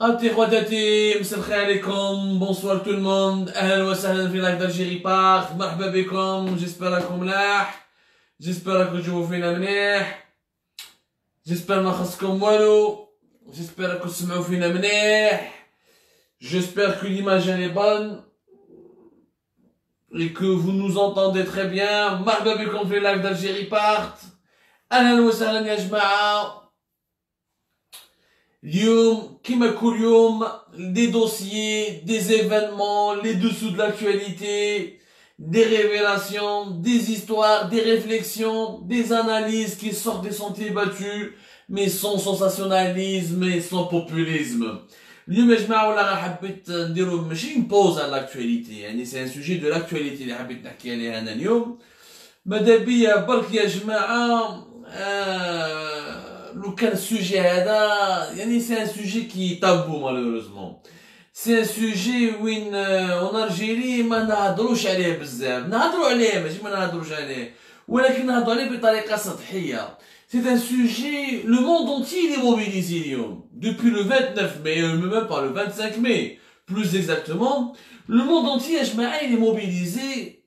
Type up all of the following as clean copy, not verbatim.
خالتي خواتاتي مساء الخير عليكم بونسوار تو الموند اهلا وسهلا في لايف دالجيري باغ مرحبا بكم جيسبر راكم ملاح جيسبر راكم تشوفوا فينا مليح جيسبر ما خصكم والو جيسبر راكم تسمعوا فينا مليح جيسبر que l'image elle est bonne et que vous nous entendez très bien مرحبا بكم في لايف دالجيري باغ اهلا وسهلا يا جماعه اليوم كما كل يوم des dossiers, des événements, les dessous de l'actualité, des révélations, des histoires, des réflexions, des analyses qui sortent des sentiers battus mais sans sensationnalisme et sans populisme. اليوم يا جماعة ولا راه حبيت نديرو ماشي نبوز على l'actualité يعني سي ان سوجي دو l'actualité اللي حبيت نحكي عليها انا اليوم ماذا بيا برك يا جماعة لو كان السوجي هذا يعني سي ان سوجي كي تابو مالوروزمون سي ان سوجي وين اون الجيري ما نهضروش عليه بزاف نهضروا عليه ماشي ما نهضروش عليه ولكن نهضروا عليه بطريقه سطحيه c'est un sujet le monde entier il est mobilisé اليوم depuis le 29 mai même pas le 25 mai plus exactement le monde entier يا جماعه il est mobilisé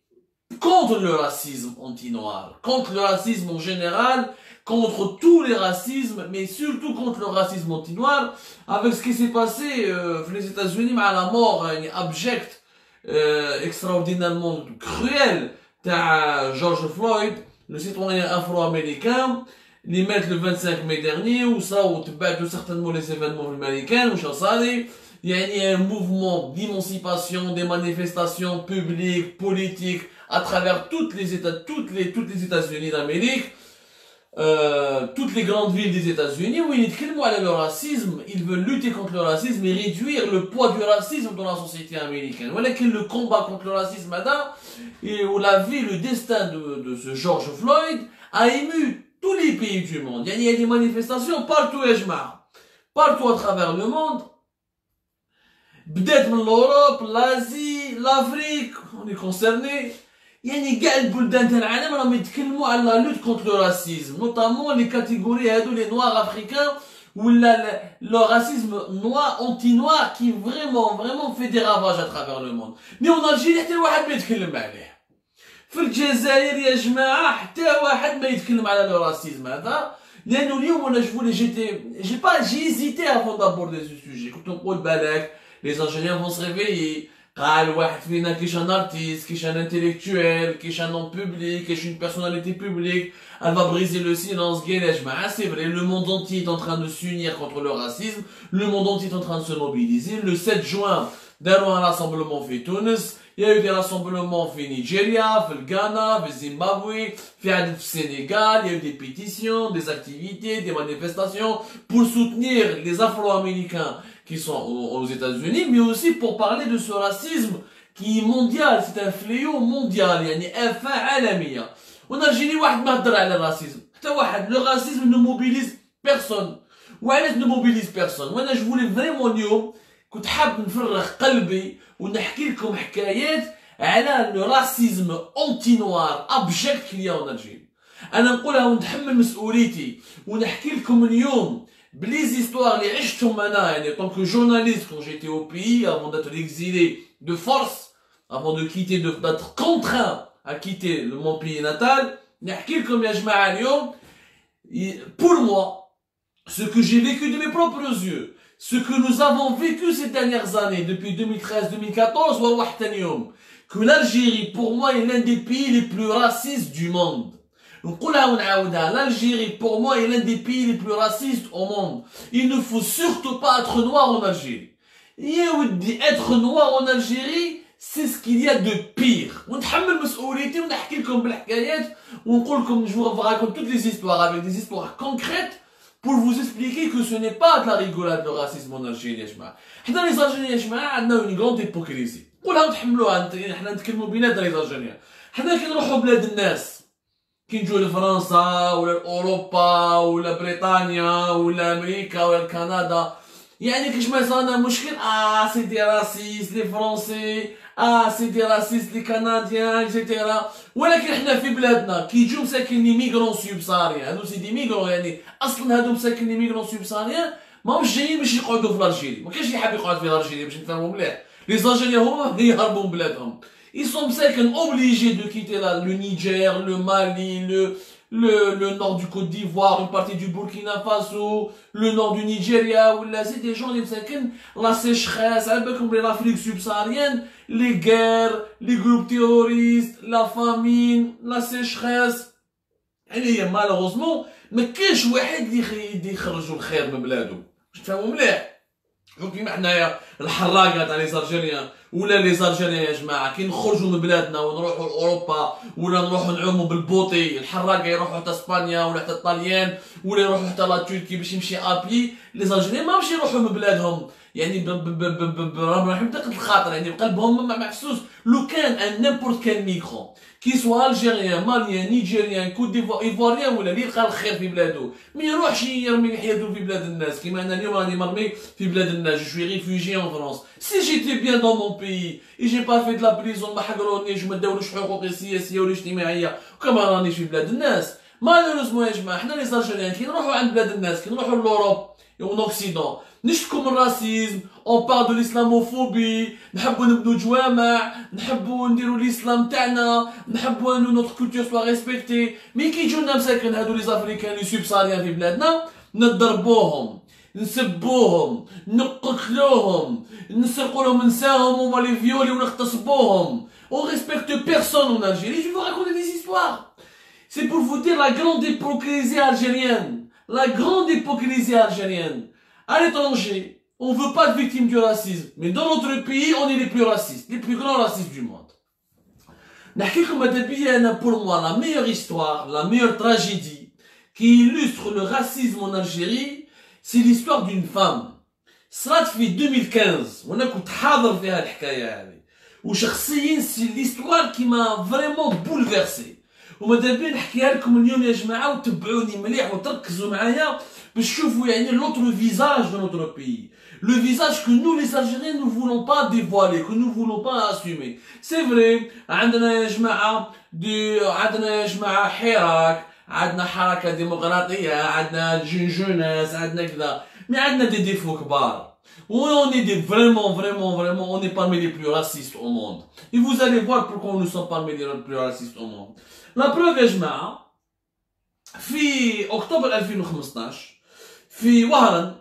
contre le racisme anti-noir contre le racisme en général contre tous les racismes, mais surtout contre le racisme anti-noir, avec ce qui s'est passé les États-Unis, à la mort abjecte, extraordinairement cruelle, de George Floyd, le citoyen afro-américain, les mettre le 25 mai dernier, où ça, où tu certainement les événements américains, où il y a un mouvement d'émancipation, des manifestations publiques, politiques, à travers toutes les États-Unis d'Amérique, toutes les grandes villes des États-Unis où ils disent le racisme, ils veulent lutter contre le racisme et réduire le poids du racisme dans la société américaine. Voilà que le combat contre le racisme et où la vie, le destin de ce George Floyd a ému tous les pays du monde. Il y a des manifestations partout partout à travers le monde. Peut-être l'Europe, l'Asie, l'Afrique, on est concerné. يعني كاع البلدان تاع العالم راهم يتكلموا على لا لوت كونتر لو راسيزم نوطامون لي كاتيجوري هادو لي نوار افريكان ولا لو راسيزم نوار اونتي نوار كي فريمون في دي رافاج ا ترافير لو موند مي اون الجيري حتى واحد ما يتكلم عليه في الجزائر يا جماعه حتى واحد ما يتكلم على لو راسيزم هذا لانه اليوم انا جي جي هيزيتي افون دابوردي سو سوجي كنت نقول بالك لي زانجينيور فون سو ريفيي قال واحد فينا كيش ان ارتيست كيش ان انتيليكتويل كيش ان نون بوبليك كيش une personnalité publique elle va briser le silence قال يا جماعه c'est vrai le monde entier est en train de s'unir contre le racisme le monde entier est en train de se mobiliser le 7 juin داروا un rassemblement في تونس il y a eu des rassemblements في نيجيريا في الغانا في الزيمبابوي في عدد في السنغال il y a eu des pétitions des activités des manifestations pour soutenir les afro-américains qui sont aux États-Unis, mais aussi pour parler de ce racisme qui est mondial, c'est un fléau mondial, يعني آفة عالمية. En Algérie واحد ما هضر على الراسيزم، حتى واحد، le racisme ne mobilise personne. وعلاش ne mobilise personne؟ وانا je voulais vraiment اليوم كنت حاب نفرغ قلبي ونحكي لكم حكايات على le racisme anti-noir abject qu'il y a en Algérie. انا نقولها ونتحمل مسؤوليتي ونحكي لكم اليوم les histoires, les عشتهم انا يعني en tant que journaliste quand j'étais au pays avant d'être exilé de force avant de quitter d'être contraint à quitter mon pays natal نحكي لكم يا جماعه اليوم pour moi ce que j'ai vécu de mes propres yeux ce que nous avons vécu ces dernières années depuis 2013-2014 وروح ثاني يوم que l'Algérie pour moi est l'un des pays les plus racistes du monde. L'Algérie, pour moi, est l'un des pays les plus racistes au monde. Il ne faut surtout pas être noir en Algérie. Être noir en Algérie, c'est ce qu'il y a de pire. Je vous raconte toutes les histoires avec des histoires concrètes pour vous expliquer que ce n'est pas de la rigolade le racisme en Algérie. Les Algériens, on a une grande hypocrisie. احنا نتكلموا بيناتنا لي زالجيريان حنا كي نروحوا بلاد الناس كي نجيو لفرنسا ولا لاوروبا ولا بريطانيا ولا امريكا ولا كندا يعني كيش ما يصيرنا مشكل سي دي راسيست لي فرونسي سي دي راسيست لي كنديان اكسيتيرا ولكن حنا في بلادنا كي يجيو مساكن لي ميغرون سوبساريان هادو سي دي ميغرون يعني اصلا هادو مساكن لي ميغرون سوبساريان ماهمش جايين باش يقعدوا في الجيري، ما كاينش اللي حاب يقعد في الجيري باش نفهموا مليح. لي زالجيريان هما يهربوا من بلادهم. Ils sont obligés de quitter le Niger, le Mali, le nord du Côte d'Ivoire, une partie du Burkina Faso, le nord du Nigeria, où là c'est des gens qui sont la sécheresse, comme l'Afrique subsaharienne, les guerres, les groupes terroristes, la famine, la sécheresse. Et malheureusement, mais كاينش واحد اللي يخرجوا الخير من بلادو. باش تفهموا مليح. كيما حنايا الحراقه تاع لي زالجيريان ولا لي زالجيريان يا جماعه كي نخرجوا من بلادنا ونروحوا لاوروبا ولا نروحوا نعوموا بالبوطي، الحراقه يروحوا حتى اسبانيا ولا حتى الطاليان ولا يروحوا حتى لا تركي باش يمشي ابي. لي زالجيريان ماهمش يروحوا من بلادهم يعني برحمة الخاطر يعني بقلبهم محسوس. لو كان ان نيمبورت كان ميغرون كي سوا الجيريان ماليان نيجيريان كوت ديفوار ايفواريان ولا اللي يلقى الخير في بلادو ما يروحش يرمي حياته في بلاد الناس كيما انا اليوم راني مرمي في بلاد الناس. جو سوي ريفوجي ان فرنسا. سي جيتي بيان دون مون بيي اي جي با في دو لا بريزون ما حقرونيش وما داولوش حقوقي السياسيه ولا الاجتماعيه وكما رانيش في بلاد الناس. مالوريزمون يا جماعه حنا لي زالجيريان كي نروحوا عند بلاد الناس كي نروحوا لوروب اون اوكسيدون نشتكوا من الراسيزم اون بار دو الاسلاموفوبي، نحبوا نبنوا جوامع، نحبوا نديروا الاسلام تاعنا، نحبوا انو نوتر كولتور سوا ريسبكتي. مي كي يجونا مساكن هادو لي زافريكان لي سوبساريان في بلادنا نضربوهم نسبوهم نقتلوهم نسرقوا لهم نساهم وما لي فيولي ونغتصبوهم. On respecte personne en Algérie. Je vais vous raconter des histoires. C'est pour vous dire la grande hypocrisie algérienne. La grande hypocrisie algérienne. À l'étranger, on ne veut pas de victimes du racisme. Mais dans notre pays, on est les plus racistes. Les plus grands racistes du monde. Pour moi, la meilleure histoire, la meilleure tragédie qui illustre le racisme en Algérie, c'est l'histoire d'une femme. صرات في 2015 وانا كنت حاضر فيها الحكايه هذه وشخصيا سي ليستوار كي ما فريمون بولفيرسي وماذا بيا نحكيها لكم اليوم يا جماعه وتبعوني مليح وتركزوا معايا باش تشوفوا يعني l'autre visage de notre pays, le visage que nous les Algériens ne voulons pas dévoiler, que nous voulons pas assumer. C'est vrai عندنا يا جماعه عندنا يا جماعه حراك، عندنا حركه ديمقراطيه، عندنا جوناس، عندنا كذا، mais عندنا des défauts كبار. On est vraiment, on est parmi les plus racistes au monde. Et vous allez voir pourquoi nous sommes parmi les plus racistes au monde. La preuve يا جماعة في أكتوبر 2015 في وهران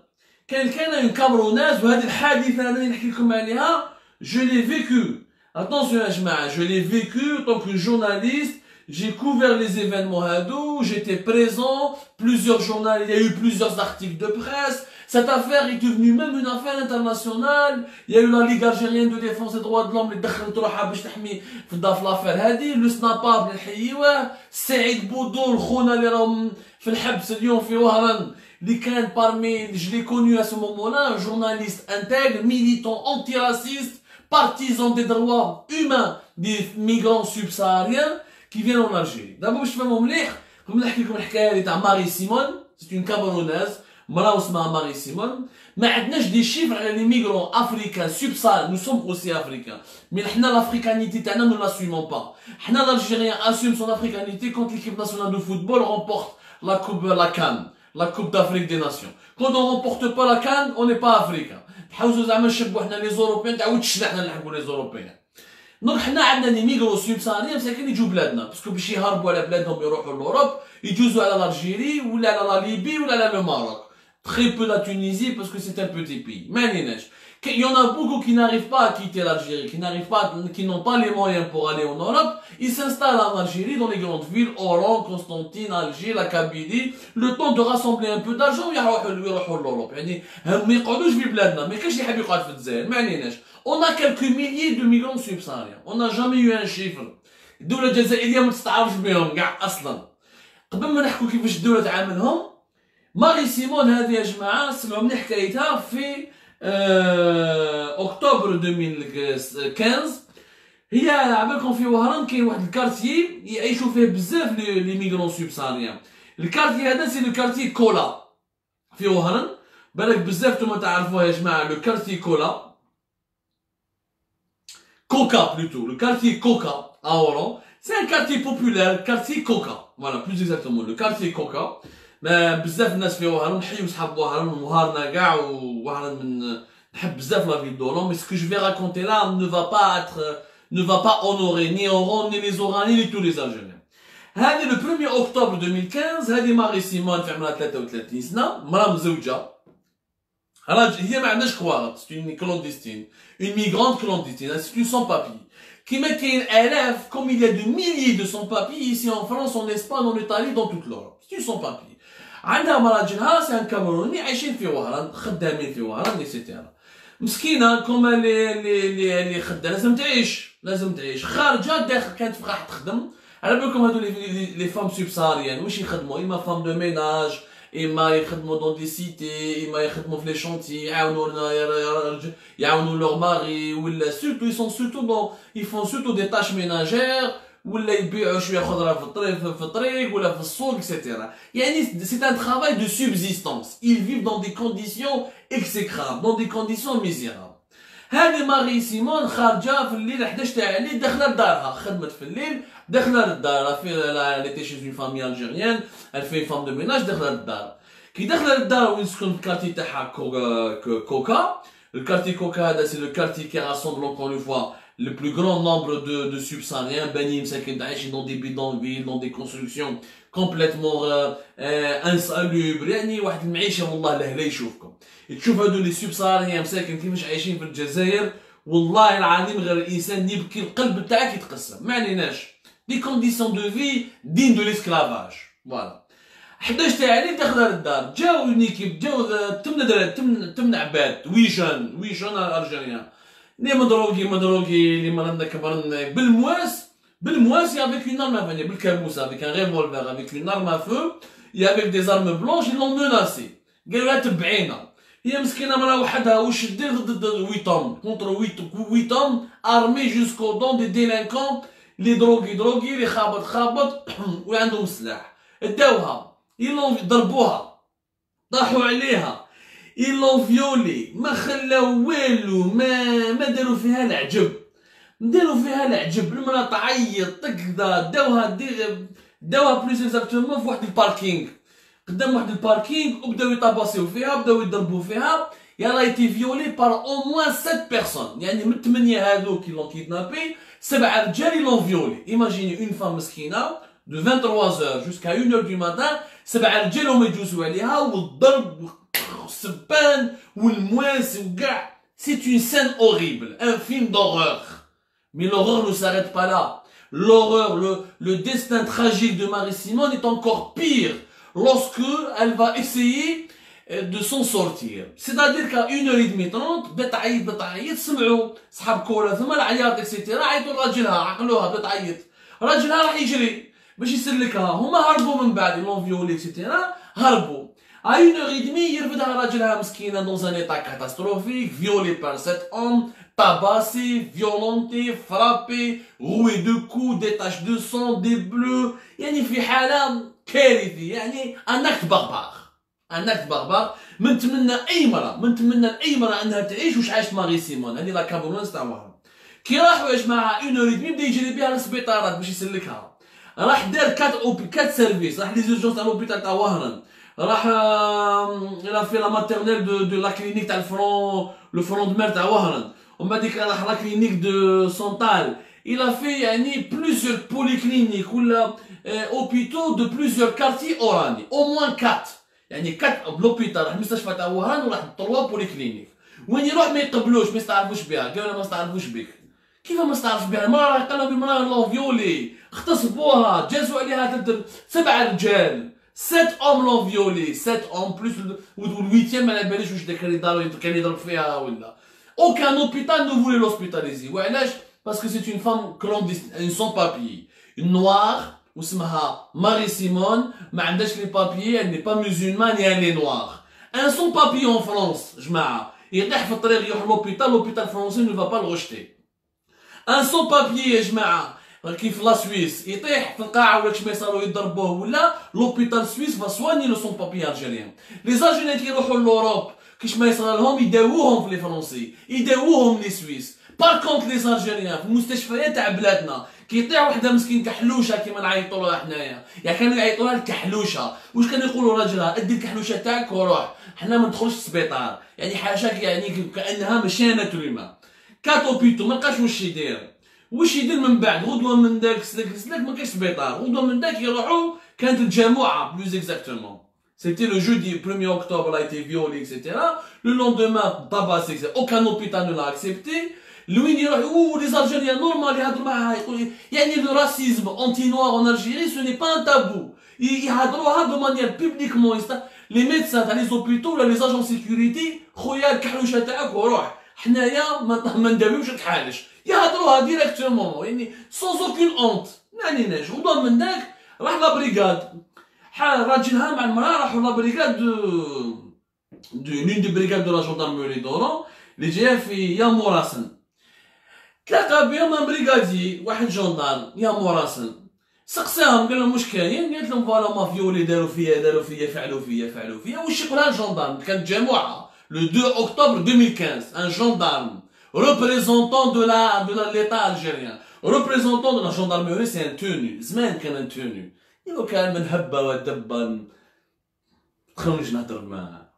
كان اون كامروناز وهذه الحادثة أنا نحكي لكم عليها je l'ai vécu. Attention يا جماعة, je l'ai vécu en tant que journaliste. J'ai couvert les événements هادو, j'étais présent, plusieurs journaux, il y a eu plusieurs articles de presse. Cette affaire est devenue même une affaire internationale. Il y a eu la Ligue algérienne de défense des droits de l'homme اللي دخلت روحها باش تحمي في الافير هذه. لو سناباب اللي نحيوه, سعيد بودور خونا اللي راهم في الحبس اليوم في وهران اللي كان parmi, je l'ai connu à ce moment-là, un journaliste intègre, militant antiraciste, partisan des droits humains des migrants subsahariens qui viennent en Algérie. D'abord باش تفهموا مليح قبل نحكي لكم الحكايه تاع ماري سيمون. C'est une Camerounaise, مرا اسمها ماري سيمون. ما عندناش دي شيفر على لي ميغرون افريكان سوبسار. نو سوم اوسي افريكان مي حنا لافريكانيتي تاعنا نو لاسومون با. حنا l'Algérien assume son africanité quand l'équipe nationale de football remporte la coupe la CAN, la coupe d'Afrique des nations. Quand on remporte pas la CAN, on n'est pas africain. نحاولوا زعما نشبوا حنا لي زوروبيان تعاود تشنا حنا نلعبوا لي زوروبيان. دونك حنا عندنا لي ميغرو سوبساريين مساكين يجوا بلادنا باسكو باش يهربوا على بلادهم يروحوا لوروب يجوزوا على الجيري ولا على لا ليبي ولا على لو ماروك. Très peu la Tunisie parce que c'est un petit pays. Mais il y en a beaucoup qui n'arrivent pas à quitter l'Algérie, qui n'ont pas les moyens pour aller en Europe. Ils s'installent en Algérie, dans les grandes villes, Oran, Constantine, Alger, la Kabylie, le temps de rassembler un peu d'argent ويروحوا لأوروب. يعني هم ما يقعدوش في بلادنا، ما كاينش اللي يحب يقعد في الجزائر، ما عليناش. On a quelques milliers de migrants subsahariens. On n'a jamais eu un chiffre. الدولة الجزائرية ما تستعرفش بهم كاع أصلا. قبل ما نحكوا كيفاش الدولة تعاملهم، ماري سيمون هذه يا جماعة سمعوا مليح حكايتها في أكتوبر 2015. هي عبالكم في وهران كاين واحد الكارتيي يعيشوا فيه بزاف لي ميغرون سوبساريان. الكارتيي هذا سي لو كارتيي كولا في وهران. بالك بزاف نتوما تعرفوها يا جماعة. لو كارتيي كولا Coca plutôt, le quartier Coca à Oran, c'est un quartier populaire, quartier Coca, voilà plus exactement, le quartier Coca. ما بزاف الناس في وهران نحيو صحاب وهران وهرنا كاع وهران من نحب بزاف لا فيل دولون مي سكو جو في راكونتي لا ne va pas honorer ni Oran ni les Oraniens ni tous les Algériens. هذه le 1er octobre 2015 هذه ماري سيمون في عمرها 33 سنة مرا مزوجة هي ما عندهاش كواغط c'est une clandestine une migrante clandestine c'est une sans papier كيما كاين آلاف comme il y a de milliers de sans papiers ici en France en Espagne en Italie dans toute l'Europe c'est une sans papier عندها مراجلها سي ان كامروني عايشين في وهران خدامين في وهران اكسيتيرا مسكينه كوما اللي خدامه لازم تعيش خارجه داخل كانت راح تخدم على بالكم هادو لي فام سوبساريان واش يخدموا اما فام دو ميناج اما يخدموا دون دي سيتي اما يخدموا في لي شونتي يعاونوا لور ماري ولا سورتو سورتو دون يفون سورتو دي تاش ميناجير ولا يبيعوا شويه خضره في الطريق ولا في السوق etc. يعني c'est un travail de subsistance. Ils vivent dans des conditions exécrables, dans des conditions misérables. هذه ماري سيمون خارجه في الليل 11 تاع الليل داخله لدارها خدمت في الليل داخله للدار في ليتي شي اون فامي الجيريان elle fait femme de ménage داخله للدار كي داخله للدار وين سكن الكارتي تاعها كوكا الكارتي كوكا هذا سي لو كارتي qui rassemble encore une fois le plus grand nombre de subsahariens بنين ساكن عايشين dans des bidonvilles dans des constructions complètement insalubres يعني واحد المعيشه والله لا يشوفكم تشوف هادو لي سوبساهاريين مساكن كيفاش عايشين في الجزائر والله العظيم غير الانسان يبكي القلب تاعك يتقسم ما عليناش دي كونديسيون دو في دين دو ليسكلافاج فوالا 11 تاع الليل داخله للدار جاو نيكيب جاو 8 عباد ويشان الجيريان لي مدروكي اللي مرنا كبرنا بالمواس avec une arme à feu بالكابوس avec un revolver avec une arme à feu et avec des armes blanches ils l'ont menacé قالوا لها تبعينا هي مسكينه مرا وحدها واش دير ضد 8 hommes contre 8 hommes armés jusqu'aux dents des délinquants اللي دروغي اللي خابط وعندهم سلاح داوها ضربوها طاحوا عليها ils l'ont violée ما خلاو والو ما داروا فيها العجب المرا تعيط تكذا داوها بلوس اكزاكتومون في واحد الباركينغ قدام واحد الباركينغ وبداو يطاباسيو فيها بداو يضربوا فيها يلا ايتي فيولي بار او موان 7 بيرسون يعني من 8 هذوك اللي كيدنابي 7 رجال اللي لون فيولي ايماجيني اون فام مسكينه دو 23h jusqu'à 1h du matin 7 رجال هما يجوزوا عليها والضرب والسبان والمواس وكاع c'est une scène horrible un film d'horreur mais l'horreur ne s'arrête pas là l'horreur le destin tragique de Marie Simone est encore pire lorsque elle va essayer de s'en sortir c'est-à-dire qu'à 1h30 بدات تعيط سمعوا صحاب كوره ثم العياط اكسيتيرا عيطوا لراجلها عقلوها بدات تعيط راجلها راح يجري باش يسلكها هما هربوا من بعد لون فيولي اكسيتيرا هربوا à 1h30 يرفدها راجلها مسكينه dans un état catastrophique violée par 7 hommes tabassée, violentée, frappée, rouée de coups, des taches de sang, des bleus يعني في حالة كارثي يعني un acte barbare من تمنى أي مرة أنها تعيش واش عاشت ماري سيمون هذه لا كابونس تاع وهران كي راحوا يا جماعة 1h30 بدا يجري بها للسبيطارات باش يسلكها راح دار 4 سيرفيس راح لي زورجونس تاع لوبيتال تاع وهران راح الى في لا ماتيرنيل دو لا كلينيك تاع لو فرون دو مير تاع وهران ومن بعد راح لا كلينيك دو سونتال il a fait يعني plusieurs polycliniques ولا hôpitaux de plusieurs quartiers oraniens au moins 4 يعني 4 بلوبيتال راح المستشفى تاع وهران وراح 3 بوليكلينيك وين يروح ما يقبلوش ما يستعرفوش بها قالوا ما يستعرفوش بك كيف ما يستعرفش بها المراه قالوا بالمراه لون فيولي اغتصبوها جازوا عليها 7 رجال 7 hommes l'ont violé 7 hommes plus le 8e ما على باليش واش داك اللي كان يضرب فيها ولا aucun hôpital ne voulait l'hospitaliser وعلاش parce que c'est une femme clandestine une sans papier une noire واسمها ماري سيمون ما عندهاش لي بابيي elle n'est pas musulmane et elle est noire un sans papier en France جماعه يطيح في الطريق يروح l'hôpital français ne va pas le rejeter un sans papier يا جماعه كيف لا سويس يطيح في القاعه ولا كيما يصاروا يضربوه ولا لوبيتال سويس فا سواني لو سون بابي الجيريان لي زالجيريان كيروحوا لوروب كيش ما يصرى لهم يداووهم في لي فرونسي يداووهم لي سويس بار كونت لي زالجيريان في المستشفيات تاع بلادنا كيطيع وحده مسكين كحلوشه كيما نعيطوا لها حنايا، يعني كانوا يعيطوا لها الكحلوشه. واش كانوا يقولوا راجلها؟ ادي الكحلوشه تاعك وروح، حنا ما ندخلوش السبيطار، يعني حاشاك، يعني كانها ماشي ناتوريما. كاتوبيتو ما لقاش واش يدير، واش يدير من بعد غدوه من داك سلاك ما كاينش سبيطار، غدوه من داك يروحوا. كانت الجامعه بلوز اكزاكتومون. C'était le jeudi 1er octobre, elle a été violée, etc. Le lendemain, tabassé, aucun hôpital ne l'a accepté. Lui, les Algériens normaux, le racisme anti-noir en Algérie, ce n'est pas un tabou. Ils ont de manière publiquement. Les médecins dans les hôpitaux, les agents de sécurité, sans aucune honte. راح لا بريغاد، راجلها مع المراه راحوا لا بريغاد لون دي بريغاد دو لا جوندارموري دورون اللي جايه في يا موراسن. تلاقى بهم ان بريغادي واحد جوندارم يا موراسن، سقساهم قال لهم واش كاين؟ قالت لهم فوالا ما فيولي داروا فيا فعلوا فيا. واش يقولها الجوندارم؟ كانت جمعه لو 2 اكتوبر 2015 ان جوندارم représentant de l'état algérien, représentant de la gendarmerie, c'est un tenu. زمان كان un tenu. إنه كان من هبة ودبة تخرج نهضر معاه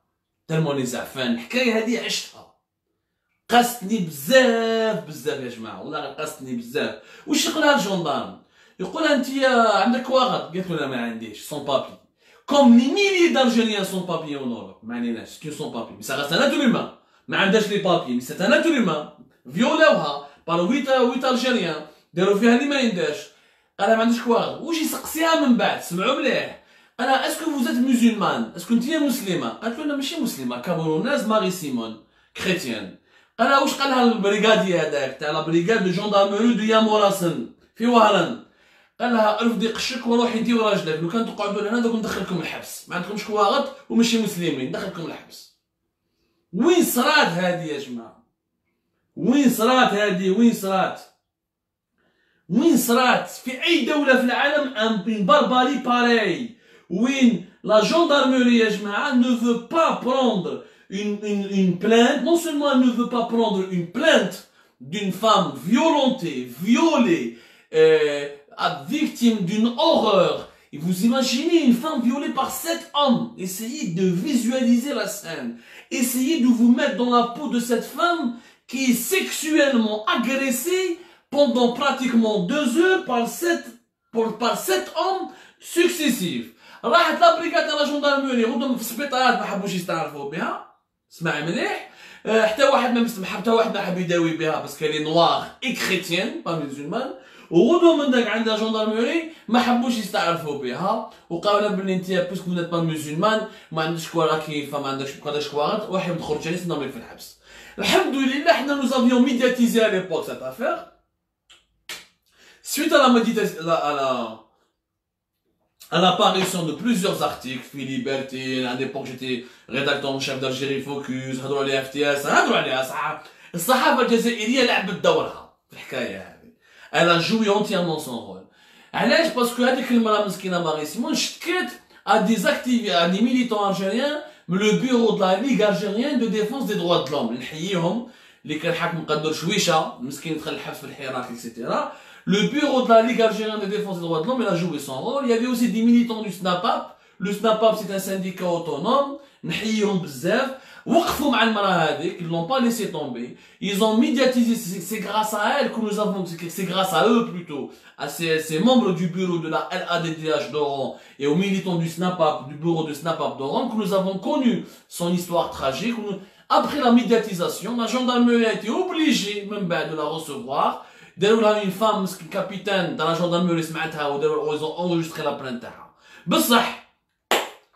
تلموني زعفان. الحكاية هذه عشتها، قاستني بزاف يا جماعة، والله قاستني بزاف. واش يقولها الجندارم؟ يقولها انت عندك واغد؟ قالت له لا ما عنديش سون بابي. كوم لي ميلي دالجيريان سون بابي اون اوروب، ما عليناش كي سون بابي، مي سا غاست ان اتر هيومان، ما عندهاش لي بابي، مي سي ان اتر هيومان. فيولاوها بار 8 الجيريان، داروا فيها اللي ما ينداش. قالها ما عندكش واغد. واش يسقسيها من بعد؟ سمعوا مليح. قالها اسكو فوزيت مسلمان؟ اسكو انت مسلمه؟ قالت له لا ماشي مسلمه، كامروناز ماري سيمون كريتيان. قالها واش قالها البريغادي هذاك تاع لا بريغاد دو جوندارموري دو ياموراسن في وهران؟ قالها ارفدي قشك وروحي انت وراجلك، لو كان تقعدوا لهنا دوك ندخلكم الحبس، ما عندكمش واغد وماشي مسلمين، ندخلكم الحبس. وين صرات هذه يا جماعه؟ وين صرات هذه؟ وين صرات في اي دوله في العالم ان بارباري باري؟ وين لا جوندارموري يا جماعه ne veut pas prendre une plainte, non seulement elle ne veut pas prendre une plainte d'une femme violentée, violée, victime d'une horreur. Et vous imaginez une femme violée par 7 hommes. Essayez de visualiser la scène. Essayez de vous mettre dans la peau de cette femme qui est sexuellement agressée pendant pratiquement 2 heures par 7 hommes successifs. راحت لا بريغاد لا جوندارموري غدهم في السبيطارات ما حبوش يستعرفوا بها، اسمع مليح. حتى واحد ما حب يداوي بها باسكو لي نوار اي كريتيان با ميزولمان. وغدوه من داك عندها جوندارموري ما حبوش يستعرفوا بها، وقالوا لها بلي انت باسكو نيت با ميزولمان ما عندكش كواراكي، فما عندكش كوارات، واحد ما تخرجش عليه سنضربك في الحبس. الحمد لله حنا نو افيون ميدياتيزي à l'époque cette affaire. Suite à l'apparition de plusieurs articles في ليبرتي، à l'époque j'étais rédacteur en chef d'Algérie Focus، هضروا عليها في TS، هضروا عليها صح. الصحافة الجزائرية لعبت دورها في الحكاية هذه. Elle a joué entièrement son rôle. علاش؟ باسكو هذيك المرأة مسكينة ماري سيمون شتكت à des militants algériens le bureau de la Ligue algérienne de défense des droits de l'homme. نحييهم اللي كان حاكم مقدر شويشة مسكين دخل الحبس في الحراك etc. Le bureau de la Ligue algérienne de défense des droits de l'homme, il a joué son rôle. Il y avait aussi des militants du SNAPAP. Le SNAPAP, c'est un syndicat autonome. نحييهم بزاف. وقفوا مع المرأة هذيك, ils l'ont pas laissé tomber. Ils ont médiatisé, c'est grâce à elle que nous avons, c'est grâce à eux plutôt, à ces membres du bureau de la LADDH d'Oran et aux militants du SNAPAP, du bureau de SNAPAP d'Oran, que nous avons connu son histoire tragique. Après la médiatisation, la gendarmerie a été obligée même de la recevoir. داروا لها une femme مسكين كابيتان تاع لا جوندارموري سمعتها وداروا ils ont enregistré la plainte تاعها. بصح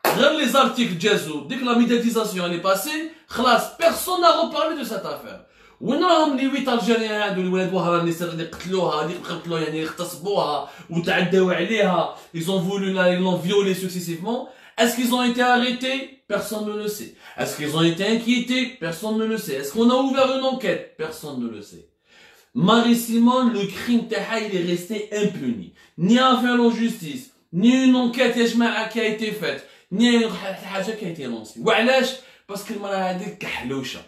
غير لي زارتيكل جازو ديك لا ميدياتيزاسيون اللي باسي خلاص بيرسون نا روبارلي دو سيت افير. وين راهم لي 8 الجيريان هادو اللي ولاد وهران اللي قتلوها اللي قتلوها يعني اغتصبوها وتعداو عليها ils ont voulu ils l'ont violée successivement. Est-ce qu'ils ont été arrêtés? Personne ne le sait. Est-ce qu'ils ont été inquiétés? Personne ne le sait. Est-ce qu'on a ouvert une enquête? Personne ne le sait. Marie Simon, le crime il est resté impuni. Ni affaire en justice, ni une enquête qui a été faite, ni une chose qui a été lancée. Pourquoi? Parce que المرأة هذيك كحلوشة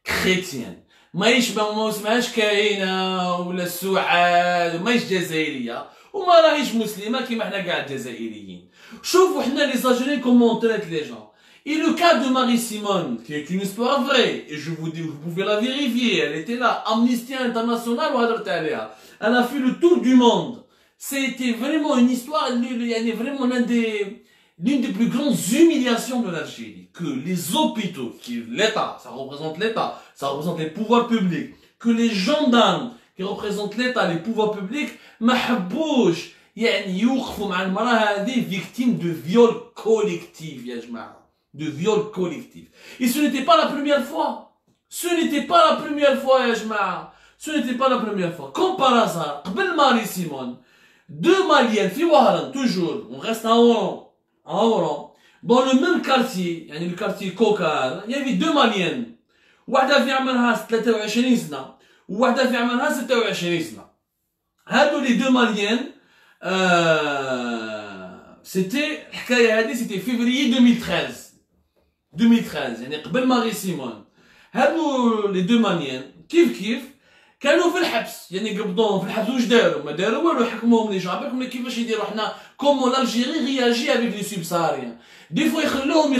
chrétienne ماهيش ما اسمهاش كاينه ولا السعاد ماهيش جزائريه وما راهيش مسلمه كيما حنا كاع الجزائريين. شوفوا حنا لي زاجيريين كومون تريت لي جون. Et le cas de Marie-Simone, qui est une histoire vraie, et je vous dis, vous pouvez la vérifier, elle était là, Amnesty International, elle a fait le tour du monde. C'était vraiment une histoire, vraiment l'une des plus grandes humiliations de l'Algérie. Que les hôpitaux, qui l'État, ça représente l'État, ça représente les pouvoirs publics, que les gendarmes, qui représentent l'État, les pouvoirs publics, ما حبوش يعني يوقفوا مع المرأة هذه victime de viol collectif يا جماعة. De viol collectif. Et ce n'était pas la première fois. Ce n'était pas la première fois, Yajma. Ce n'était pas la première fois. Comme par hasard, قبل Marie-Simone, deux Maliennes, في وهران, toujours, on reste à Oran, dans le même quartier, يعني le quartier Coca, il y avait deux Maliennes. واحدة في عمرها 23 سنة, وواحدة في عمرها 26 سنة. هادو les deux Maliennes, c'était, الحكاية هذه, c'était février 2013. 2013 يعني قبل ماري-سيمون. هادو لي دو ماليان كيف كانوا في الحبس، يعني قبضوهم في الحبس. واش داروا؟ ما داروا والو، حكموهم لي جون. عبالكم كيفاش يديروا حنا كومون الجيري رياجي افيك لي سوبساريان. دي فوا يخلوهم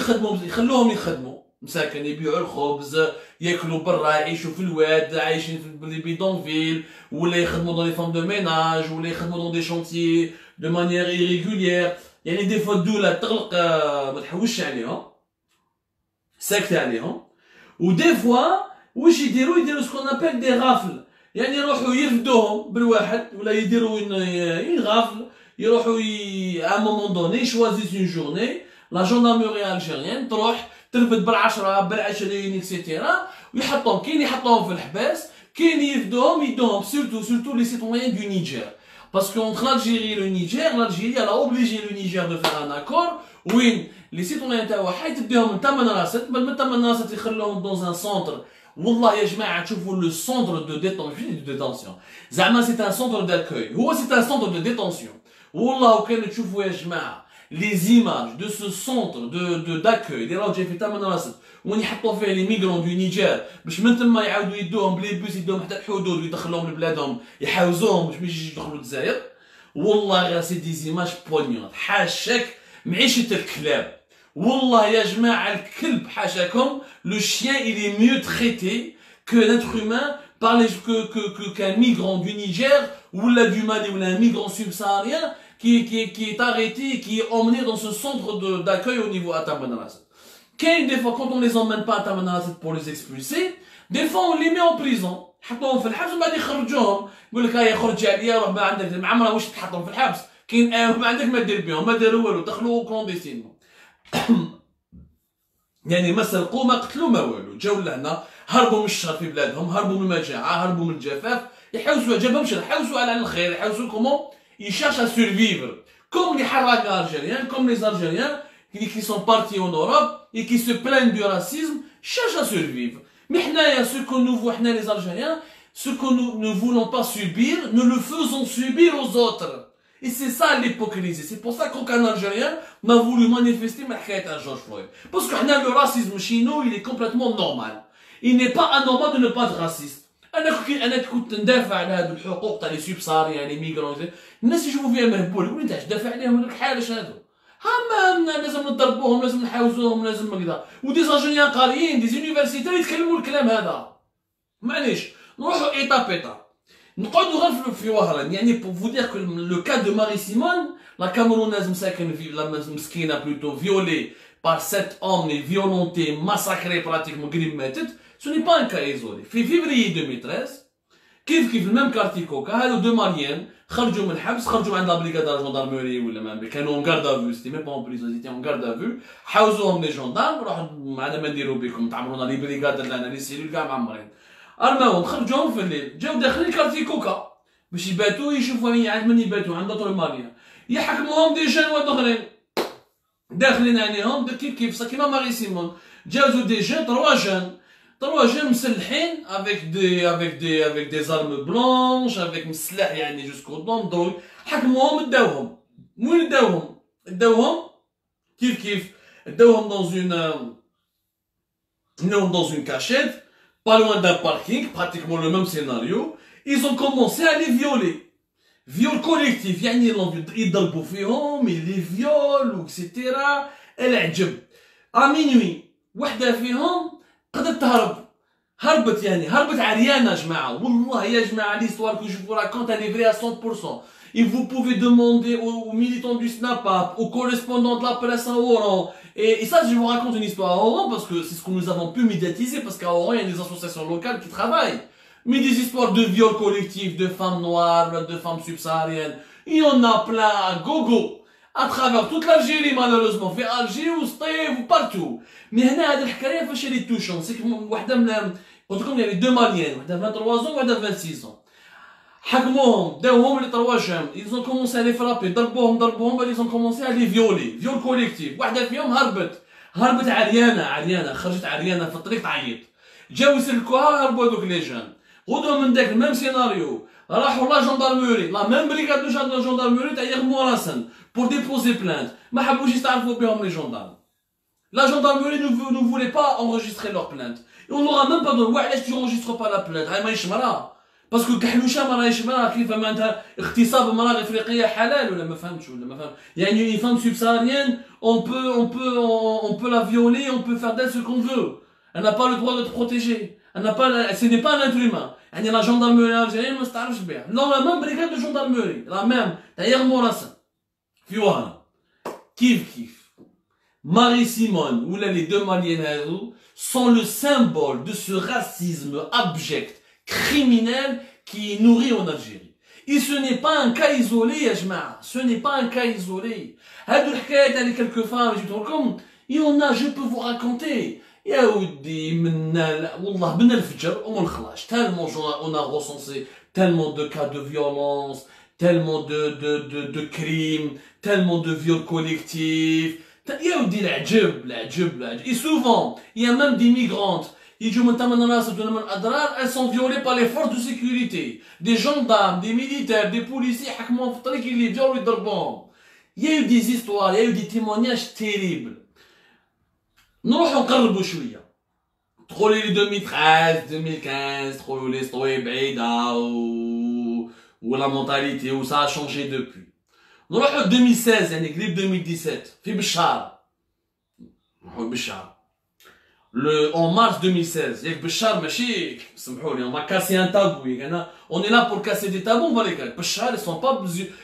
يخدموا مساكن، يبيعوا الخبز، ياكلوا برا، يعيشوا في الواد، عايشين في لي بيدونفيل، ولا يخدموا دون لي فام دو ميناج، ولا يخدموا دون دي شونتيي دو مانيير ايريغوليير. يعني دي فوا الدولة تغلق ما تحوش عليهم، ساكتة عليهم. ودي فوا واش يديروا سكون ابل دي غافل، يعني يروحوا يرفدوهم بالواحد، ولا يديروا اون غافل، يروحوا ا مومون دوني شوازيس اون جورني لا جوندارموري الجيريان تروح ترفد بالعشرة بالعشرين اكسيتيرا، ويحطوهم كاين يحطوهم في الحباس، كاين يفدوهم يدوهم surtout les citoyens du Niger. Parce qu'entre l'Algérie et le Niger, l'Algérie elle a obligé le Niger de faire un accord وين لي سيتويان تاعها حيتديهم من تمن راست، بل من تمن راست يخلوهم دون ان سونتر. والله يا جماعه تشوفوا لو سونتر دو ديتونسيون، زعما سي ان سونتر داكوي، هو سي ان سونتر دو ديتونسيون. والله كان تشوفوا يا جماعه لي زيماج دو سو سونتر دو داكوي اللي راهو جاي في تمن راست، وين يحطوا فيه لي ميغرون دو نيجر، باش من تما يعاودوا يدوهم بلي بوس، يدوهم حتى الحدود ويدخلوهم لبلادهم، يحاوزوهم باش ما يجيش يدخلوا للجزائر. والله غير سي دي زيماج بوغنيون، حاشاك معيشة الكلاب. والله يا جماعة الكلب حاشاكم، لو chien il est mieux traité que l'être humain par les qu'un migrant du Niger ou là du Mali ou un migrant subsaharien qui est arrêté, qui est emmené dans ce centre d'accueil au niveau à Tamanrasset. Des fois quand on les emmène pas à Tamanrasset pour les expulser, des fois on les met en prison. حطوهم في الحبس وبعد يخرجوهم، يقول لك هيا خرج عليا روح ما عندك مع عمرها واش تحطهم في الحبس، كاين ما عندك ما دير بهم، ما داروا والو، دخلوا كلونديستينمون. يعني ما سرقوا ما قتلوا ما والو، جاو لهنا هربوا من الشر في بلادهم، هربوا من المجاعه، هربوا من الجفاف، يحوسوا جابهم شر، يحوسوا على الخير، يحوسوا كومون يشارش ا سورفيفر كوم لي حراكه الجيريان، كوم لي الجيريان qui sont partis en Europe et qui se plaignent du racisme, cherchent à survivre. Mais حنايا ce que nous voulons حنا les Algériens, ce que nous ne voulons pas subir, nous le faisons subir aux autres. Et c'est ça l'hypocrisie. C'est pour ça qu'aucun Algérien n'a voulu manifester ma حكاية à George Floyd. Parce que le racisme chez nous, il est complètement normal. Il n'est pas anormal de ne pas être raciste. أنا كنت ندافع على هذه الحقوق تاع لي سوبساريان لي ميغرون، الناس يشوفوا فيها مهبول، يقولوا أنت تدافع عليهم هذوك حالش هذو. لازم نضربوهم، لازم نحاوزوهم، لازم كذا. ودي زاجيريان قاريين، دي زونيفرسيتي يتكلموا الكلام هذا. معليش نروحوا ايطاب ايطاب، نقعدوا غير في وهران. يعني pour vous dire que le cas de Marie-Simone, la Camerounaise مساكن la مسكينة plutôt violée par 7 hommes et violentée, massacrée pratiquement قريب ماتت، ce n'est pas un cas isolé. في février 2013 كيف في الميم كارتي كوكا هادو دو ماليان خرجوا من الحبس، خرجوا عند لابريكاد دو جوندارموري ولا ما كانوا اون غارد افو، سيتي ميم با اون بريزون، سيتي اون غارد افو، حاوزوهم لي جوندارم، روحوا معنا ما نديرو بكم، تعمرونا لي بريكاد لنا لي سيلول كاع معمرين، ارماهم خرجوهم في الليل، جاو داخلين كارتي كوكا باش يباتوا يشوفوا عند من يباتوا عند دوطر ماليان، يحكموهم دي جون واد اخرين داخلين عليهم كيف كيما ماري-سيمون، جازو دي جون 3 jeunes مسلحين avec des armes blanches, avec مسلح يعني jusqu'aux dents، دروك حكموهم داوهم. وين داوهم كيف داوهم dans une cachette pas loin d'un parking, pratiquement le même scénario, ils ont commencé à les violer. Viol collectif, يعني يضربوا فيهم, ils les violent, etc. العجب. À minuit, وحدة فيهم قدرت تهرب. هربت هربت عريانة يا جماعة. والله يا جماعة l'histoire que je vous raconte elle est vraie à 100%. Et vous pouvez demander aux militants du SNAPAP, aux correspondants de la presse à Oran. Et ça, je vous raconte une histoire à Oran parce que c'est ce que nous avons pu médiatiser parce qu'à Oran, il y a des associations locales qui travaillent. Mais des histoires de viols collectifs, de femmes noires, de femmes subsahariennes, il y en a plein à gogo. À travers toute l'Algérie, malheureusement. في Alger ou Stif ou partout. Mais هنا هذه الحكاية فاش اللي touchant. C'est que وحدة من قلت لكم il y avait deux Maliennes. وحدة 23 ans, وحدة 26 ans. حكموهم داوهم لي طرواجهم. Ils ont commencé à les frapper. ضربوهم ils ont commencé à les violer. Viol collectif. وحدة فيهم هربت عريانة خرجت عريانة في الطريق تعيط. جاو يسلكوها هربوا هذوك لي جان. غدوا من داك الميم سيناريو راحوا لا جندرموري لا ميم بريغاد دو جندرموري تاع يغمو راسن pour déposer plainte. ما حبوش يستعرفوا بهم les gendarmes. La gendarmerie ne voulait pas enregistrer leur plainte. Et on n'aura même pas de وعلاش tu enregistres pas la plainte. هاي ماهيش مرا. باسكو كحلوشه ما راهيش مرا كيف معناتها اغتصاب المراه الافريقيه حلال ولا ما فهمتش ولا ما فهم. يعني une femme subsaharienne on peut la violer, on peut faire d'elle ce qu'on veut. Elle n'a pas le droit de te protéger. Elle n'a pas, ce n'est pas un être humain. يعني la gendarmerie algérienne ما استعرفش بها. Non, la même brigade de gendarmerie, la même. D'ailleurs Morassin. فيوها. كيف. Marie-Simone ou les deux Maliennes sont le symbole de ce racisme abject, criminel qui est nourri en Algérie. Et ce n'est pas un cas isolé, يا جماعة. Ce n'est pas un cas isolé. هادو الحكايات على quelques femmes, il y en a, je peux vous raconter. يا ودي منا والله من الفجر ومن الخلاش tellement on a recensé tellement de cas de violence, tellement de crimes, tellement de viols collectifs. يا ودي العجب. Et souvent il y a même des migrantes يجوا من ثمن راس ولا من اضرار, elles sont violées par les forces de sécurité, des gendarmes, des militaires, des policiers حكموهم في الطريق اللي violent ويضربوهم. Il y a eu des histoires, il y a eu des témoignages terribles. نروحوا نقربوا شويه تدخلوا لي 2013 2015 تدخلوا لي سطوي بعيده و لا مونتاليتي و ça a changé depuis. نروحوا 2016 يعني قريب 2017 في بشار. نروحوا بشار en mars 2016 ياك بشار ماشي سمحوا لي on va casser un tabou. On est là pour casser des tabous, on va les casser. بشار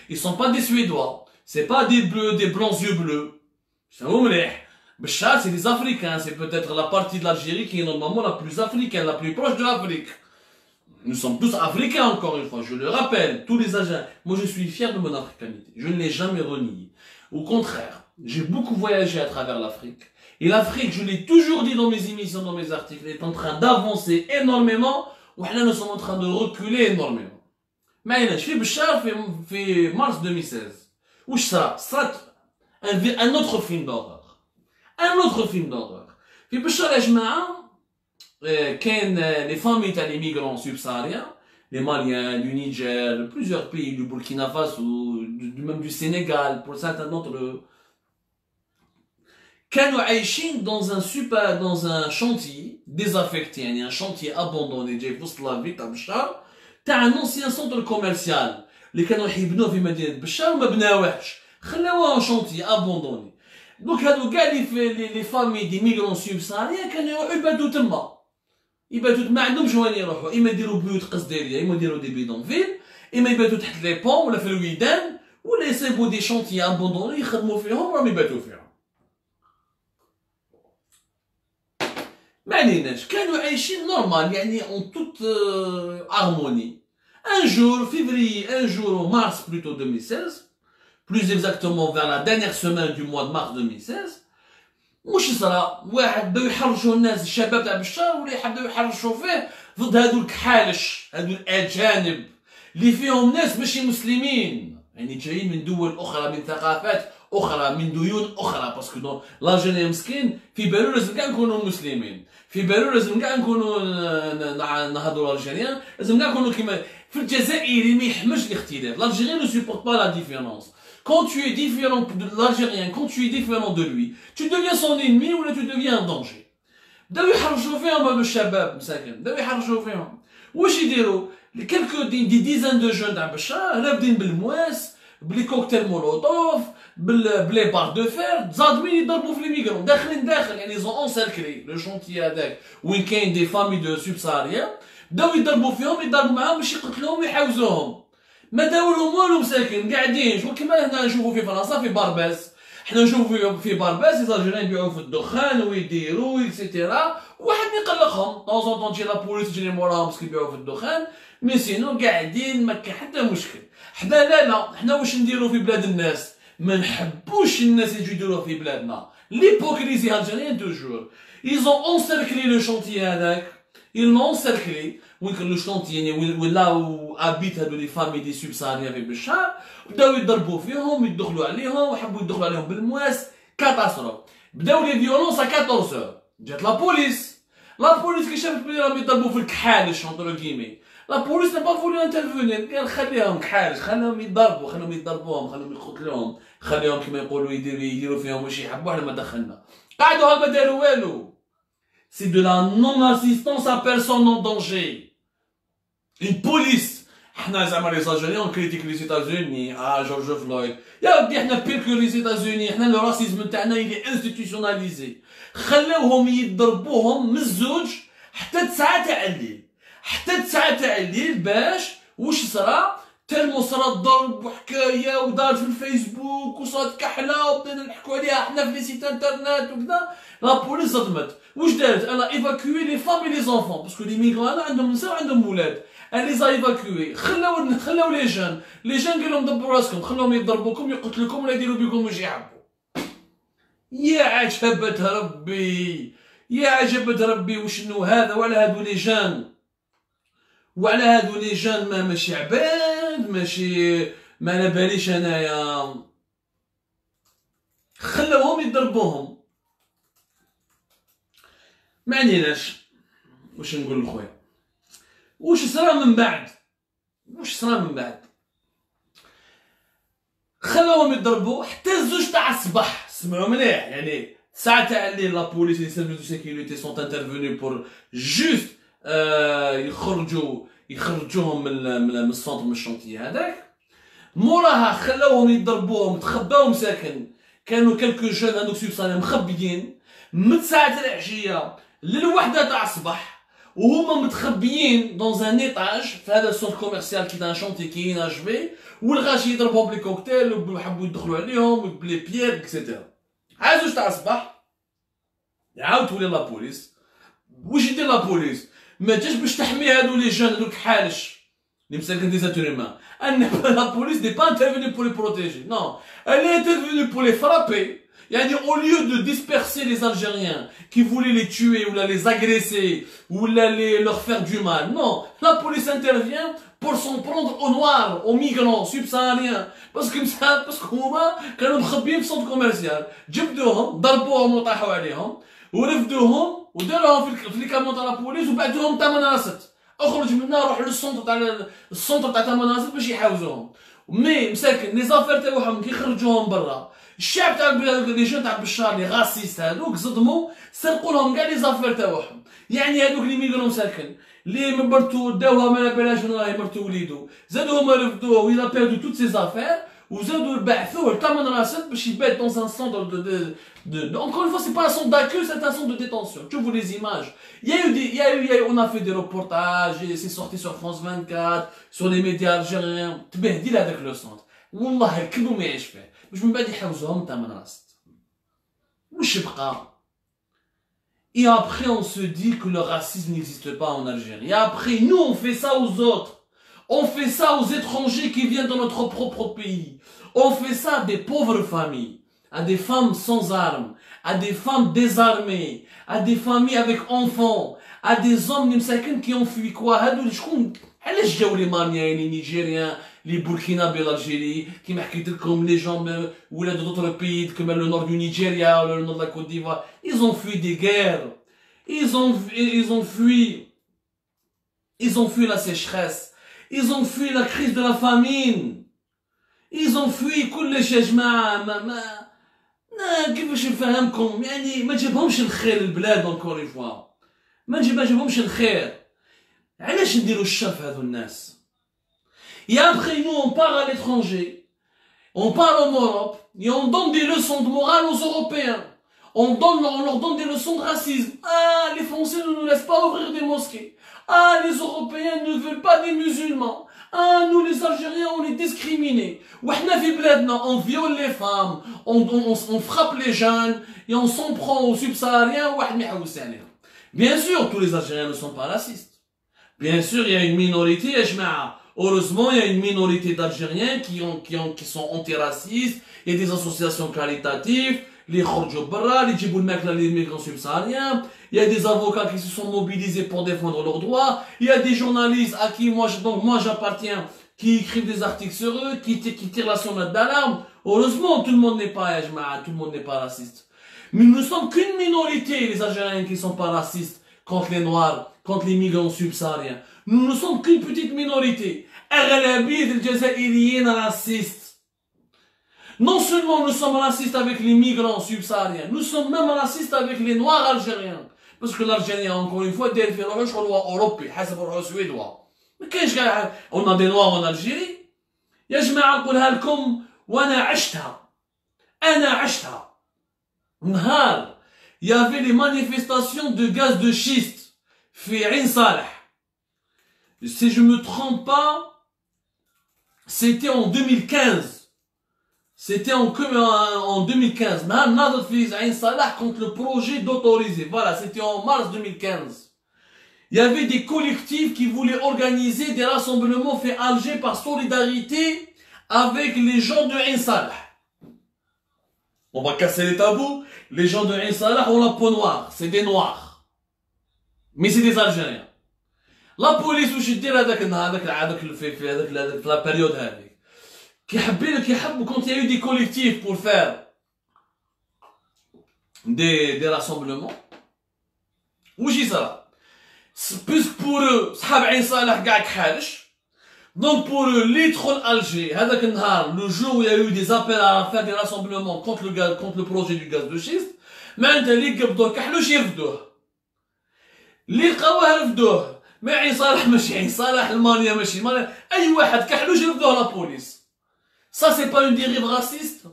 ils sont pas des Suédois, c'est pas des bleus, des blancs yeux bleus. Ça vous مليح. Béchar, c'est des Africains, c'est peut-être la partie de l'Algérie qui est normalement la plus africaine, la plus proche de l'Afrique. Nous sommes tous africains encore une fois, je le rappelle, tous les Algériens. Moi je suis fier de mon africanité, je ne l'ai jamais renié. Au contraire, j'ai beaucoup voyagé à travers l'Afrique. Et l'Afrique, je l'ai toujours dit dans mes émissions, dans mes articles, est en train d'avancer énormément, ou là nous sommes en train de reculer énormément. Mais je suis Béchar, fait mars 2016. Où ça un autre film d'horreur. Un autre film d'horreur. في بشار يا جماعة كان les familles تاع les migrants subsahariens, les Maliens, du Niger, plusieurs pays, du Burkina Faso, même du Sénégal, pour certains d'entre eux, كانوا عايشين dans un chantier désaffecté, يعني un chantier abandonné جاي في وسط لا فيل تاع بشار تاع un ancien centre commercial اللي كانوا يبنوه في مدينة بشار وما بناوهش خلاوه en chantier abandonné. Donc هادو كاع les familles des migrants subsahariens كانوا يروحوا يباتوا تما. ما عندهمش وين يروحوا، اما يديروا بيوت قصديريه، اما يديروا دي بيدونفيل، اما يباتوا تحت لي بون ولا في الويدان، ولا يصيبوا دي شونتي ابوندوني يخدموا فيهم وراهم يباتوا فيهم. ما عليناش، كانوا عايشين نورمال يعني اون توت هارموني. Un jour, février, un jour en mars plutôt 2016, plus exactement vers la dernière semaine du mois de mars 2016, واش صرا؟ واحد بداو يحرشوا الناس الشباب تاع بشار ولا يحبوا يحرشوا فيه ضد هادو الكحالش، هادو الاجانب اللي فيهم ناس ماشي مسلمين، يعني جايين من دول اخرى، من ثقافات اخرى، من ديون اخرى، باسكو لاجيني مسكين في بالو لازم كاع نكونوا مسلمين، في بالو لازم كاع نكونوا نهضروا الجيريان، لازم كاع نكونوا كيما في الجزائري ما يحملش الاختلاف. L'Algérien ne supporte pas la différence. Quand tu es différent de l'Algérien, quand tu es différent de lui, tu deviens son ennemi ou là tu deviens un danger. بداو يحرشوا فيهم هادو الشباب مساكن، بداو يحرشوا فيهم. واش يديروا؟ كالكو دي ديزان دو جون تاع بشار رافدين بالمواس، بلي كوكتيل مولوتوف، بلي بار دو فير، زادوين يضربوا في لي ميغرون داخلين داخل، يعني زون اونسيركلي لو شونتي هذاك وين كاين دي فامي دو سوبساريان، بداو يضربوا فيهم، يضربوا معاهم باش يقتلوهم ويحاوزوهم. ما داولهم والو مساكن، قاعدين شغل كيما هنا نشوفوا في فرنسا في بارباس. حنا نشوفوا في بارباس الجيريان يبيعوا في الدخان ويديروا اكسيتيرا، واحد يقلقهم طون طون تجي لابوليس تجري موراهم باسكو يبيعوا في الدخان، مي سينو قاعدين ما كاين حتى مشكل. حنا لا حنا واش نديروا في بلاد الناس؟ ما نحبوش الناس يجوا يديروها في بلادنا. ليبوكريزي الجيريان توجور ils ont encerclé le chantier هذاك، ils l'ont encerclé وين كان لو شونتي يعني ولا ابيت هادو لي فامي دي سوبساريان في بشار، بداو يضربوا فيهم يدخلوا عليهم وحبوا يدخلوا عليهم بالمواس، كاتاستروف. بداو لي فيولونس 14 جات لا بوليس كي شافت بلي راهم يضربوا في الكحالش اونتر كيمي، لا بوليس n'a pas voulu intervenir، قال خليهم كحالش، خليهم يضربوهم، خليهم يقتلوهم، خليهم كيما يقولوا يديروا فيهم واش يحبوا، احنا ما دخلنا. قعدوا هما ما داروا والو. C'est de la non-assistance à personne en danger. Une police. حنا زعما لي زالجيريان كريتيك لي États-Unis جورج فلويد، يا ودي حنا بير كو لي États-Unis، حنا لو راسيزم تاعنا يلي انستيتيوشناليزي، خلاوهم يضربوهم من الزوج حتى 9 تاع الليل، حتى 9 تاع الليل. باش واش صرا؟ تالمو صرا ضرب وحكايه ودار في الفيسبوك وصارت كحله وبدينا نحكوا عليها حنا في لي سيت انترنت وكذا. لا بوليس صدمت، واش دارت؟ انا ايفاكوي لي فام لي زونفون باسكو لي ميغران عندهم نساء وعندهم ولاد، ان لي ايفاكوي، خلاو لي جون قال لهم دبروا راسكم، خلوهم يضربوكم يقتلوكم ولا يديروا بكم واش يحبوا. يا عجبت ربي، يا عجبت ربي وشنو هذا. وعلى هادو لي جون، وعلى هادو لي جون ماشي عباد، ماشي ما على باليش انايا، خلاوهم يضربوهم. ما عنيناش واش نقول لخويا. واش صرا من بعد؟ خلاوهم يضربوا حتى الزوج تاع الصباح. سمعوا مليح، يعني 9 تاع الليل لا بوليس لي سيرفيس دو سيكوريتي سونت انترفوني بور جوست يخرجوهم من السونتر من الشونتي هذاك. موراها خلاوهم يضربوهم، تخباو مساكن، كانوا كالكو جون هذوك سوبسانيان مخبيين من 9 تاع العشيه للوحده تاع الصباح، وهما متخبيين دون ان ايطاج في هذا السونتر كوميرسيال كي دان شونتي كي يناجبي، والغاشي يضربهم بلي كوكتيل وحبوا يدخلوا عليهم بلي بيير اكسيتيرا. عاد 2 تاع الصباح عاود تولي لا بوليس. واش يدير لا بوليس؟ ما جاش باش تحمي هادو لي جون هادوك حالش اللي مساكن دي زاتوريمان. لا بوليس ني با انترفيني بور لي بروتيجي، نو، elle est intervenue pour les frapper. يعني au lieu de disperser les Algériens qui voulaient les tuer ou les agresser ou leur faire du mal, non, la police intervient pour s'en prendre aux noirs, aux migrants subsahariens, parce que هما كانوا مخبيين في سونتر كوميرسيال. جبدوهم ضربوهم وطاحوا عليهم ورفدوهم وداروهم في لي كاميون تاع لا بوليس وبعدوهم تمناصت. اخرج منا روح للسونتر تاع تمناصت باش يحاوزوهم. مي مساكن لي زافير تاعهم كي خرجوهم برا، الشعب تاع لي جون تاع بشار لي غاسيست هذوك صدموا، سرقوا لهم كاع لي زافير تاعهم. يعني هذوك لي ميغرون مساكن لي مرتو داوها ما بلاش راهي مرتو وليدو، زادو هما رفدوه ويلا بيردو توت سي زافير وزادو بعثوه لتمن راسد باش يبات دون ان سونتر encore une fois c'est pas un centre d'accueil, c'est un centre de détention. Tu vois les images, on a fait des reportages, c'est sorti sur France 24, sur les médias algériens. تبهدل هذاك لو سونتر والله الكذب ما يعيش فيه باش من بعد يحوزوهم تمن راسد. واش بقى؟ Et après on se dit que le racisme n'existe pas en Algérie. Et après nous on fait ça aux autres. On fait ça aux étrangers qui viennent dans notre propre pays. On fait ça à des pauvres familles, à des femmes sans armes, à des femmes désarmées, à des familles avec enfants, à des hommes qui ont fui quoi. علاش جاو لي ماليين لي نيجيريان لي بوركينابي l'Algérie كيما حكيت لكم لي جون ولاد d'autres pays comme le nord du Nigeria ou le nord de la Côte d'Ivoire. Ils ont fui des guerres, ils ont fui la sécheresse, ils ont fui la crise de la famine, ils ont fui كل شيء. جماعة كيفاش نفهمكم يعني ما جابهمش الخير البلاد اونكور اون فوا ما جابهمش الخير علاش نديرو الشر في هذو الناس et après nous on part à l'étranger on part en Europe et on donne des leçons de morale aux Européens on leur donne des leçons de racisme ah les Français ne nous laissent pas ouvrir des mosquées ah les Européens ne veulent pas des musulmans ah nous les Algériens on est discriminés وحنا في بلادنا on viole les femmes on frappe les jeunes et on s'en prend aux subsahariens واحد ما يحوس عليهم bien sûr tous les Algériens ne sont pas racistes bien sûr il y a une minorité يا جماعة heureusement il y a une minorité d'Algériens qui sont antiracistes il y a des associations caritatives les يخرجوا برا اللي يجيبوا الماكلة للميgrants subsahariens il y a des avocats qui se sont mobilisés pour défendre leurs droits il y a des journalistes à qui moi j'appartiens qui écrivent des articles sur eux qui tirent la sonnette d'alarme heureusement tout le monde n'est pas tout le monde n'est pas raciste mais nous ne sommes qu'une minorité les Algériens qui ne sont pas racistes contre les noirs contre les migrants subsahariens nous ne sommes qu'une petite minorité أغلبية الجزائريين racistes non seulement nous sommes racistes avec les migrants subsahariens, nous sommes même racistes avec les noirs algériens. Parce que l'Algérien, encore une fois, داير في روحو شغل هو أوروبي حسب روحو سويدوا. ما كاينش كاع on a des noirs en Algérie. يا جماعة نقولها لكم وأنا عشتها. أنا عشتها. نهار il y avait les manifestations de gaz de schiste في عين صالح. Si je me trompe pas, c'était en 2015. C'était en 2015. Nadal Fils Ain Salah contre le projet d'autoriser. Voilà, c'était en mars 2015. Il y avait des collectifs qui voulaient organiser des rassemblements faits à Alger par solidarité avec les gens de Ain Salah. On va casser les tabous. Les gens de Ain Salah ont la peau noire. C'est des noirs. Mais c'est des Algériens. La police où j'étais là, في la période هذه. Quand il y a eu des collectifs pour faire des rassemblements, où j'ai ça? Puisque pour eux, donc pour eux, l'Itrol Alger, le jour où il y a eu des appels à faire des rassemblements contre le projet du gaz de schiste, mais اللي قبضوه كحلوش يرفدوه. اللي لقاوه رفدوه. ما عين صالح ماشي عين صالح المانيا ماشي المانيا أي واحد كحلوش يرفدوه la police. Ça, c'est pas une dérive raciste.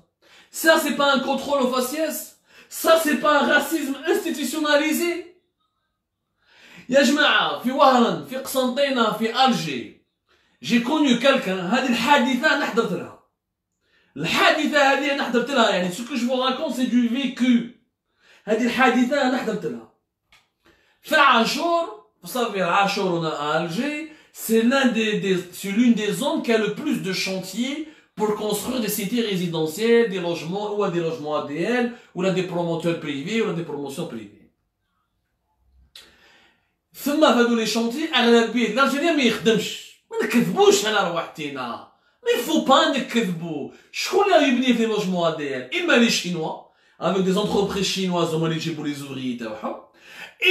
Ça, c'est pas un contrôle au faciès. Ça, c'est pas un racisme institutionnalisé. يا جماعة في وهران في قسنطينة في ألجي j'ai connu quelqu'un هذه الحادثة أنا حضرت لها. الحادثة هذه أنا حضرت لها يعني ce que je vous raconte c'est du vécu. هذه الحادثة أنا حضرت لها. في عاشور صافي عاشور هنا ألجي c'est l'une des zones qui a le plus de chantiers pour construire des cités résidentielles, des logements, ou des logements ADL, ou des promoteurs privés, ou des promotions privées. ثم هادو لي شونتي اغلبيه الالجيريين ما يخدمش ما نكذبوش على رواحتنا ما يفو با نكذبو شكون اللي يبني في لوجمون ADL اما لي شينوا avec des entreprises chinoises هما اللي يجيبوا لي زوفريي تاعهم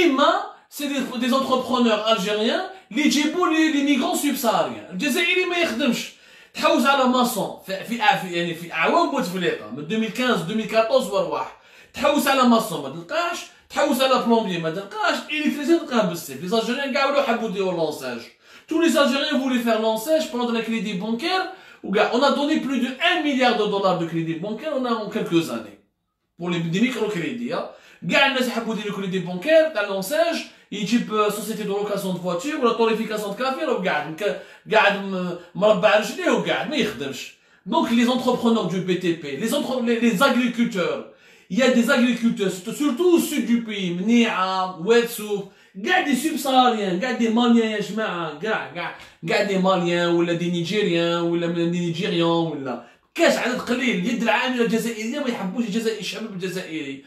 اما سي des entrepreneurs algériens اللي يجيبوا لي ميغرون سوبساريان الجزائري ما يخدمش تحوز على ماسون في اعوام بوتفليقه من 2015 2014 ورواح تحوس على ماسون ما تلقاش تحوس على بلومبيي ما تلقاش الكتريسيان تلقاه بالسيف لي الجيريان كاع ولاو حبوا يديروا لونساج tous les Algériens voulaient faire l'ensage prendre un crédit bancaire on a donné plus de 1 milliard de dollars de crédit bancaire en quelques années pour les microcrédits كاع الناس يحبوا يديروا كريدي بانكير تاع لونساج يجيب سوسيتي دو لوكاسيون دو فواتور ولا طوريفيكاسيون دو كافير وقاعد مربع رجليه وقاعد ما يخدمش دونك لي زونتربرونور دو بي تي بي les agriculteurs il y a des agriculteurs surtout au sud du pays منيعه واتسوف كاع دي سوبساريان كاع دي ماليان يا جماعه كاع دي ماليان ولا دي نيجيريان ولا دي نيجيريان ولا كاش عدد قليل اليد العامله الجزائريه ما يحبوش الشعب الجزائري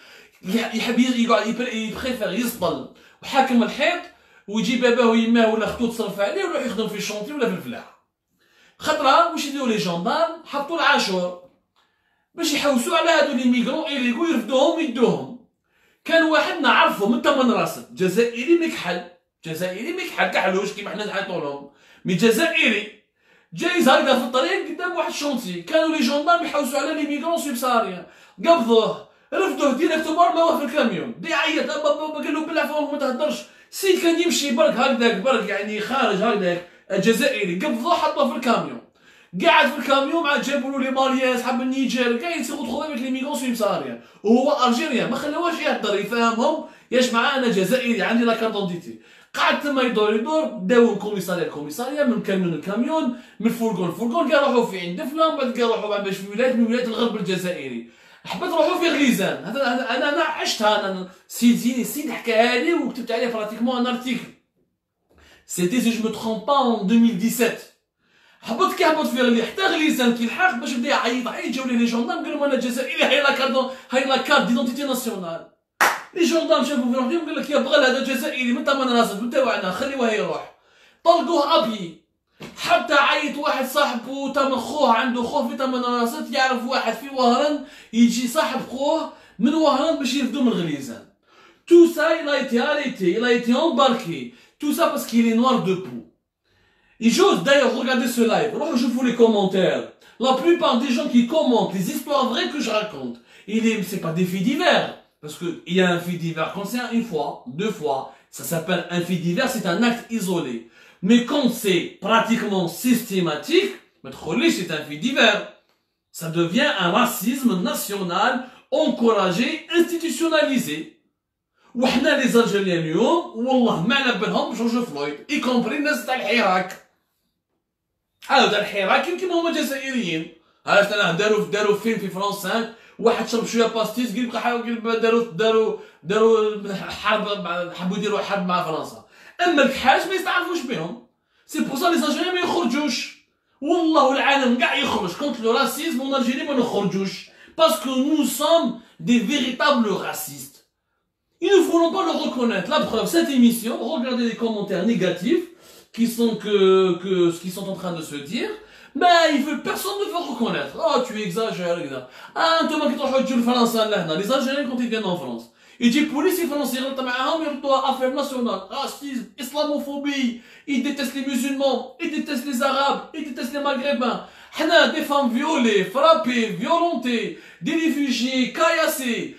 يحب يقعد يبريفير يسطل وحاكم الحيط ويجي باباه ويماه ولا اختو تصرف عليه ويروح يخدم في الشونتي ولا في الفلاحه خطره واش يديروا لي جوندارم حطوا العاشور باش يحوسوا على هادو لي ميغرون إليغو يرفدوهم ويدوهم كان واحد نعرفهم انت من راسك جزائري مكحل كحلوش كيما حنا نعيطوا لهم مي جزائري جاي هكذا في الطريق قدام واحد الشونتي كانوا لي جوندارم يحوسوا على لي ميغرون سوبساريان قبضوه رفدوه ديريكتومون رماوه في الكاميون دي عيط قال له بالعفو ما تهدرش سي كان يمشي برك هكذاك برك يعني خارج هكذاك الجزائري قبضوه حطوه في الكاميون قاعد في الكاميون مع جابوا له لي ماليين صحاب النيجر قاعد يسيروا تخوض افيك لي ميغون سويمساريان وهو الجيريان ما خلاوهش يهدر يفهمهم يا جماعه انا جزائري عندي لا كارتونتيتي قعد تما يدور داو الكوميساريا من كاميون لكاميون من فورغون كاع روحوا في عند فلان بعد كاع روحوا باش في ولايات من ولايات الغرب الجزائري حبيت نروحوا في غليزان هذا انا عشتها انا سيدي حكاها لي وكتبت عليه براتيكمون ان ارتيكل سيتي سي جو مو ترومب با ان 2017 حبط كي حبط في غلي حتى غليزان كي لحق باش بدا يعيط جاو ليه لي جوندام قالوا لهم انا جزائري هاي لا كارت ديدونتيتي ناسيونال لي جوندام شافوا في روحهم قال لك يا بغل هذا جزائري من تما راسك من تاعنا خليوه يروح طلقوه ابي حتى عيط واحد صاحبه تم خوه عنده خوه في تمن راسات يعرف واحد في وهران يجي صاحب خوه من وهران باش يرفدو من غليزان تو سا il a été arrêté il a été embarqué tout ça parce qu'il est noir de peau et j'ose d'ailleurs regarder ce live je vous les commentaires la plupart des gens qui commentent les histoires vraies que je raconte c'est pas des faits divers parce que il y a un fait divers quand c'est une fois deux fois ça s'appelle un fait divers c'est un acte isolé. Mais quand c'est pratiquement systématique, c'est un fait divers. Ça devient un racisme national, encouragé, institutionnalisé. وحنا les Algériens اليوم والله ما على بالهم جورج فلويد y compris الناس تاع الحراك. هذا الحراك كيما هما جزائريين. عرفت انا داروا فيلم في فرنسا 5 واحد شرب شويه باستيز قال بقى حاول داروا حرب حبوا يديروا حرب مع فرنسا. اما الكحاش ما يستعرفوش بهم سي بور سا لي زالجيريان ما يخرجوش والله العالم كاع يخرج كونت لو راسيزم اون الجيري ما نخرجوش باسكو نو سوم دي فيريتابل راسيست ils ne voulont pas le reconnaître la preuve cette émission regardez les commentaires négatifs qui sont en train de se dire mais personne ne veut reconnaître oh tu exagères ah انتوما كي تروحوا تجوا لفرنسا لهنا les Algériens quand ils viennent en France يجي بوليسي فرنسي يغلط معاهم يردوها افير ناسيونال راسيزم اسلاموفوبي ils détestent les musulmans ils détestent les arabes ils détestent les maghrébins حنا des femmes violées frappées violentées des réfugiés caillassés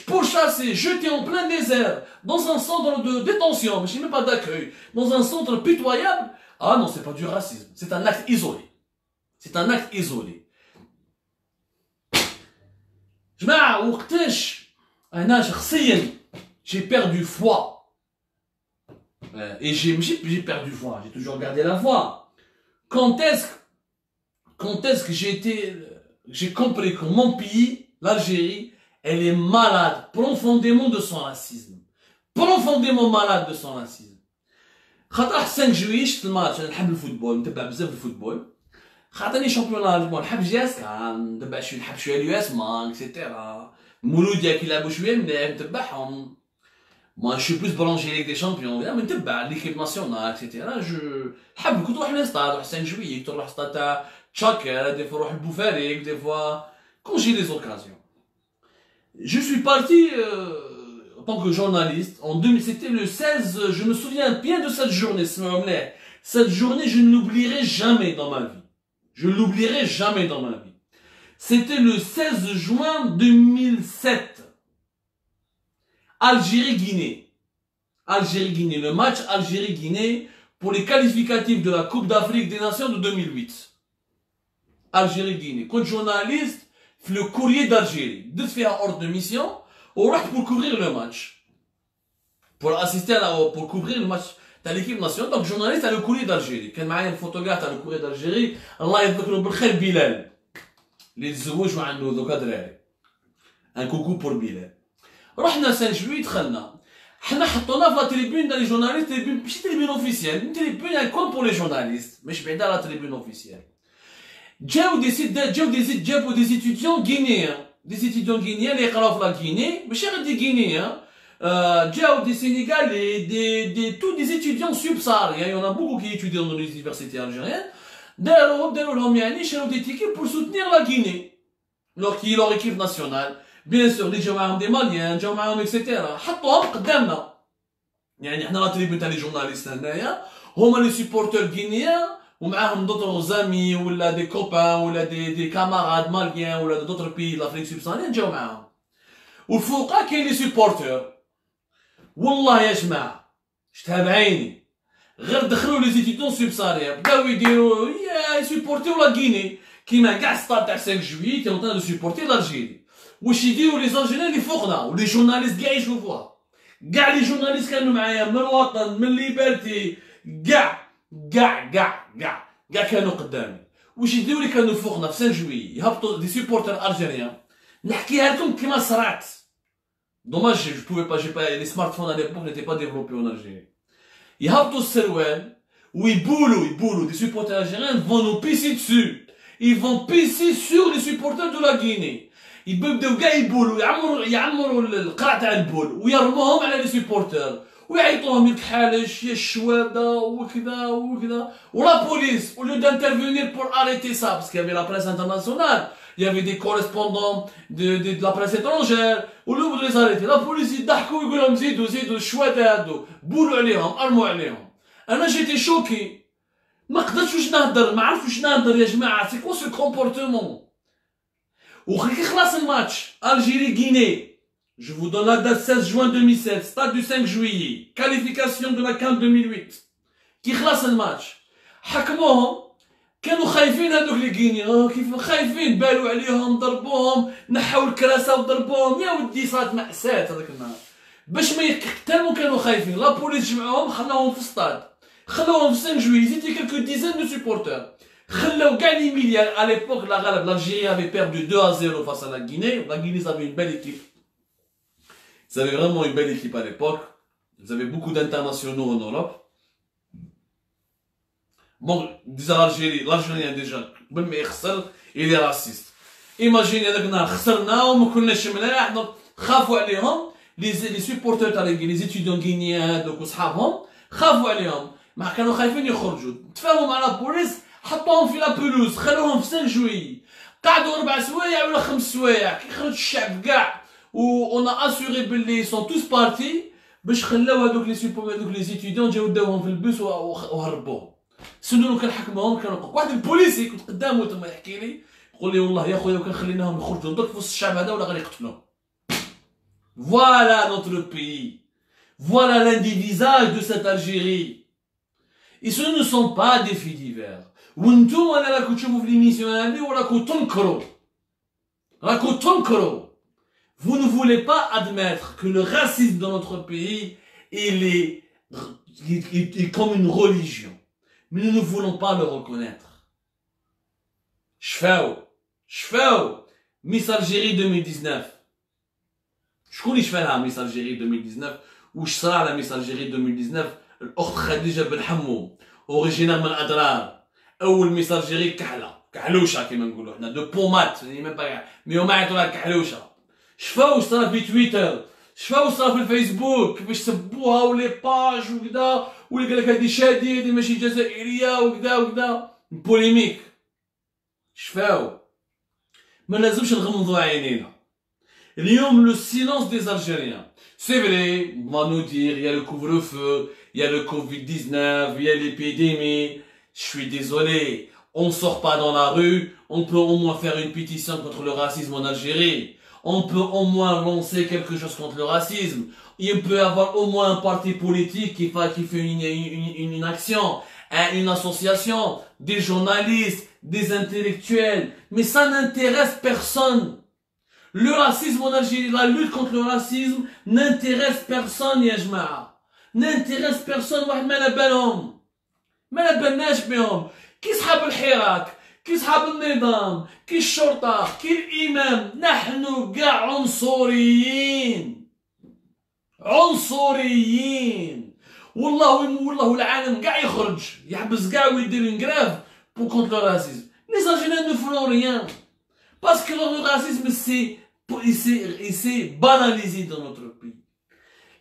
pourchassés jetés en plein désert dans un centre de détention mais je sais même pas d'accueil dans un centre pitoyable ah non c'est pas du racisme c'est un acte isolé جماعة وقتاش أنا شخصيا j'ai perdu foi et j'ai perdu foi j'ai toujours gardé la foi quand est-ce que j'ai compris que mon pays l'Algérie elle est malade profondément de son racisme profondément malade de son racisme خاطر 5 juillet شفت الماتش انا نحب الفوتبول نتبع بزاف الفوتبول خاطرني شامبيون نحب جاسكا نتبع شويه نحب شويه اليو اس مان اكسيتيرا مولوديا كيلعبوا شويه مليح نتبعهم moi je suis plus branché avec des champions mais نتبع l'équipe nationale اكسيتيرا نحب كنت نروح للستاد نروح 5 juillet كنت نروح للستاد تاع تشاكر دي فوا نروح لبوفاريك دي فوا quand j'ai les occasions je suis parti en tant que journaliste en 2000 c'était le 16 je me souviens bien de cette journée cette journée je ne l'oublierai jamais dans ma vie je l'oublierai jamais dans ma vie c'était le 16 juin 2007 Algérie-Guinée le match Algérie-Guinée pour les qualificatifs de la Coupe d'Afrique des Nations de 2008 Algérie-Guinée كنت journaliste في le courrier d'Algérie درت فيها ordre de mission ورحت pour couvrir le match pour assister pour couvrir le match تاع l'équipe nationale donc journaliste à le courrier d'Algérie كان معايا الفوتوغراف تاع le courrier d'Algérie الله يذكره بالخير بلال اللي تزوج وعنده دوكا دراري ان كوكو بور بلال رحنا 5 جويي دخلنا حنا حطونا في لا تريبون تاع لي جورناليست تريبون ماشي تريبون اوفيسيال تريبون كوم بور لي جورناليست مش بعدا لا تريبون اوفيسيال جابوا دي étudiants guinéens اللي يقراو في لا غيني ماشي غير دي غينيان جاو دي سينيغالي tous des étudiants subsahariens il y en a beaucoup qui étudient dans les universités algériennes داروا لهم يعني شراو دي تيكيب pour soutenir la Guinée leur équipe nationale bien sûr اللي جاو معاهم دي ماليان جاو معاهم اكسيتيرا حطوهم قدامنا يعني حنا لا تريبون تاع لي جورناليست هنايا هما لي سيبورتور غينيان ومعاهم دوطر زامي ولا دي كوبان ولا دي كاماراد ماليان ولا دوطر بي لافريك سوبساريان جاو معاهم والفوقا كاين لي سوبورتور. والله يا جماعه شفتها بعيني، غير دخلوا لي زيتيدون سوبساريا بداو يديروا يسوبورتيو لا غيني كيما كاع ستاد تاع 5 جويي تي اون دو سوبورتي لالجيري. واش يديروا لي زالجيريان اللي فوقنا ولي جورناليست كاع يشوفوها، كاع لي جورناليست كانوا معايا من الوطن من ليبرتي كاع كانوا قدامي. واش يديروا لي كانوا فوقنا في 5 جويي يهبطوا دي سوبورتر الجيريان. نحكيها لكم كيما صرعت. دوماج جو بوفي با جي با لي سمارتفون ا ليبوك نيتي با ديفلوبي اون الجيري. يهبطوا السروال ويبولوا des supporters algériens vont nous pisser dessus. Ils vont pisser sur les supporters de la Guinée. يبداو كاع يبولوا يعمروا القرع تاع البول ويرموهم على لي سوبورتر ويعيطوهم الكحالش يا الشواده وكذا وكذا. ولا بوليس au lieu d'intervenir pour arrêter ça parce qu'il y avait la presse internationale, il y avait des correspondants de la presse étrangère, au lieu de les arrêter la police يضحكوا ويقول لهم زيدوا الشواده هادو بولوا عليهم ارموا عليهم. انا جيتي شوكي ما قدرتش واش نهضر، ما عرفتش واش نهضر يا جماعه. سي كوا سو كومبورتمون. وكي خلاص الماتش الجيري غيني je vous donne la date 16 juin 2007 stade du 5 juillet qualification de la CAN 2008. كي خلاص الماتش حكموهم كانوا خايفين هذوك لي غيني كيف خايفين بالوا عليهم ضربوهم نحاو الكراسه وضربوهم. يا ودي صارت مأساة هذاك النهار باش ما يقتلوا كانوا خايفين. لا بوليس جمعوهم خلاوهم في الستاد خلاوهم في 5 juillet زيتي كالكو ديزان دو سوبورتور خلاو كاع لي ميليار. à l'époque la غالب l'Algérie avait perdu 2-0 face à la Guinée. La Guinée ils avaient une belle équipe. Ils avaient vraiment une belle équipe à l'époque. Ils avaient beaucoup d'internationaux en Europe. Bon, disons l'Algérien déjà قبل ما يخسر il est raciste. Imaginez هذاك النهار خسرنا وما كناش ملاح دونك خافوا عليهم لي سوبورتور تاع لي زيتيديون غينيان هذوك وصحابهم خافوا عليهم ما كانوا خايفين يخرجوا. تفاهموا مع لا بوليس حطوهم في لا بلوز خلوهم في 5 جويي قعدوا 4 سوايع ولا 5 سوايع كي خرج الشعب كاع و اون اسوري بلي سون توس بارتي باش خلاو هذوك لي سوبور هذوك لي زيتيديون جاو داوهم في البوس وهربوهم. سنو لو كان حكمهم كانوا واحد البوليسي كنت قدامه تما يحكي لي يقول لي والله يا خويا كان خليناهم يخرجوا ندق في وسط الشعب هذا ولا غادي يقتلوهم. Voilà notre pays. Voilà l'un des visages de cette Algérie. Et ce ne sont pas des faits divers. وانتم انا راكم تشوفوا في ليميسيون هذه وراكم تنكروا Vous ne voulez pas admettre que le racisme dans notre pays il est comme une religion. Mais nous ne voulons pas le reconnaître. شفاو Miss Algérie 2019. شكون يشفالها Miss Algérie 2019 واش صرا على Miss Algérie 2019 الاخت خديجه بن حمو اوريجينال من اضرار. اول ميس الجيري كحلوشه كيما نقولوا حنا دو بومات مي هما يعيطوا لها كحلوشه. شفاو صرا في تويتر شفاو صرا في الفيسبوك كيفاش سبوها ولي باج وكذا واللي قال لك هذه شاديه هذه ماشي جزائريه وكذا بوليميك. شفاو ما لازمش نغمضوا عينينا. اليوم لو سيلونس دي الجيريان c'est vrai on va nous dire il y a le couvre-feu il y a le Covid-19 il y a l'épidémie. Je suis désolé, on ne sort pas dans la rue, on peut au moins faire une pétition contre le racisme en Algérie. On peut au moins lancer quelque chose contre le racisme. Il peut y avoir au moins un parti politique qui fait une action, une association, des journalistes, des intellectuels. Mais ça n'intéresse personne. Le racisme en Algérie, la lutte contre le racisme n'intéresse personne, ya jma'a. N'intéresse personne, واحد ما بالهم. ما بالناش بهم. كي صحاب الحراك كي صحاب النظام كي الشرطة كي الإمام نحن كاع عنصريين والله العالم كاع يخرج يحبس كاع ويدير une grève pour contre le racisme. Les Algériens ne feront rien parce que le racisme il s'est banalisé dans notre pays.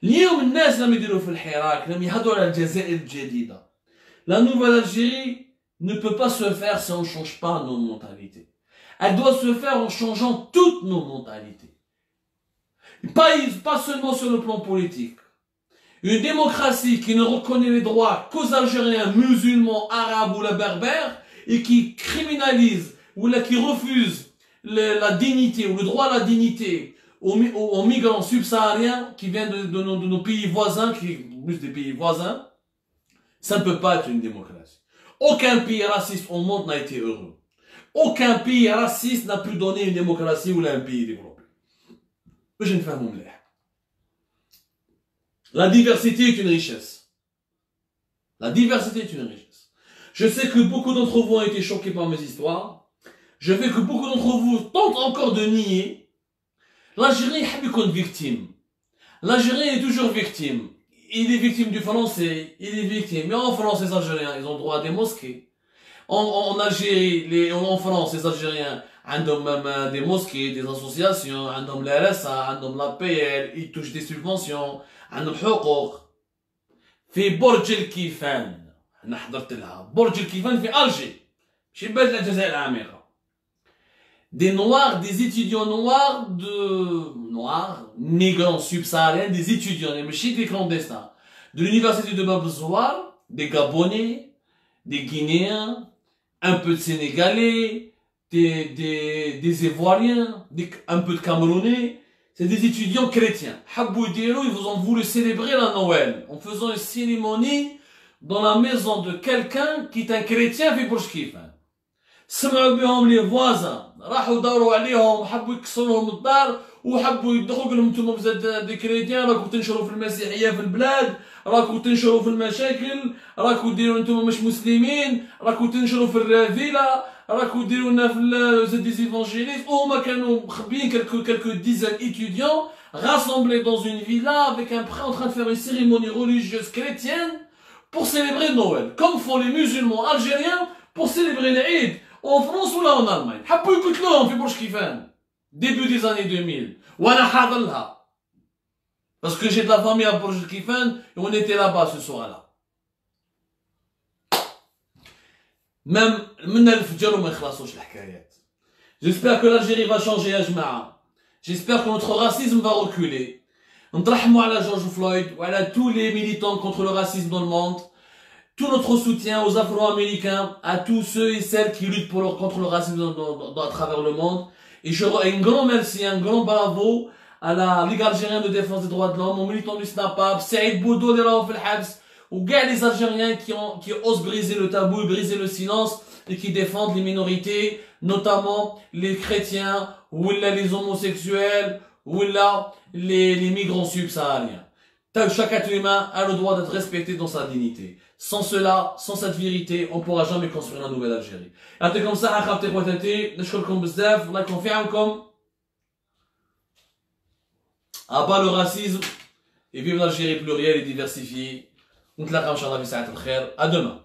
اليوم الناس لما يديروا في الحراك لما يهضروا على الجزائر الجديدة. La nouvelle Algérie ne peut pas se faire si on ne change pas nos mentalités. Elle doit se faire en changeant toutes nos mentalités. Pas seulement sur le plan politique. Une démocratie qui ne reconnaît les droits qu'aux Algériens musulmans, arabes ou la berbères et qui criminalise ou qui refuse la dignité ou le droit à la dignité aux migrants subsahariens qui viennent de nos pays voisins, plus des pays voisins, ça ne peut pas être une démocratie. Aucun pays raciste au monde n'a été heureux. Aucun pays raciste n'a pu donner une démocratie ou un pays développé. Je ne fais pas mon blague. La diversité est une richesse. La diversité est une richesse. Je sais que beaucoup d'entre vous ont été choqués par mes histoires. Je sais que beaucoup d'entre vous tentent encore de nier. L'Algérien est victime. L'Algérien est toujours victime. Il est victime du français, il est victime. Mais en France, les Algériens, ils ont droit à des mosquées. En Algérie, en France, les Algériens ont même des mosquées, des associations, ont la RSA, ont la PL, ils touchent des subventions, ont le حقوق. في برج الكيفان أنا حضرت لها برج الكيفان في ألجي ماشي بلاد الجزائر العميقة. Des noirs, des étudiants noirs, migrants subsahariens, des étudiants, des clandestins, de l'université de Bab el-Zouar, des Gabonais, des Guinéens, un peu de Sénégalais, des Ivoiriens, un peu de Camerounais. C'est des étudiants chrétiens. Ils vous ont voulu célébrer la Noël en faisant une cérémonie dans la maison de quelqu'un qui est un chrétien في برج كيفان. سمعوا بهم لي فوازان راحوا داروا عليهم حبوا يكسروا لهم الدار وحبوا يدخلوا قال لهم انتم بزاف دي كريتيان راكم تنشروا في المسيحيه في البلاد راكم تنشروا في المشاكل راكم ديروا انتم مش مسلمين راكم تنشروا في الرذيله راكم ديروا لنا في دي évangélistes وهما كانوا مخبيين quelques dizaines étudiants rassemblés dans une villa avec un prêtre en train de faire une cérémonie religieuse chrétienne pour célébrer Noël comme font les musulmans algériens pour célébrer l'Eid en France ou là en Allemagne. حبوا يقتلوهم في برج كيفان début des années 2000 وانا حاضر لها parce que j'ai de la famille à برج كيفان et on était là-bas ce soir-là. même من الفجر وما يخلصوش الحكايات. J'espère que l'Algérie va changer يا جماعة. J'espère que notre racisme va reculer. نترحموا على جورج فلويد وعلى tous les militants contre le racisme dans le monde. Tout notre soutien aux Afro-Américains, à tous ceux et celles qui luttent contre le racisme à travers le monde. Et un grand merci, un grand bravo à la Ligue algérienne de défense des droits de l'homme, aux militants du SNAPAP, Saïd Boudou de Raouf el-Habs, aux gars les Algériens qui osent briser le tabou et briser le silence et qui défendent les minorités, notamment les chrétiens, ou les homosexuels, ou les migrants subsahariens. Chaque être humain a le droit d'être respecté dans sa dignité. Sans cela, sans cette vérité, on ne pourra jamais construire la nouvelle Algérie. يعطيكم الصحة خاوتي خواتاتي نشكركم بزاف الله يكون في عونكم. Abat le racisme et vive l'Algérie plurielle et diversifiée. نتلاقاو إن شاء الله في ساعة الخير. À demain.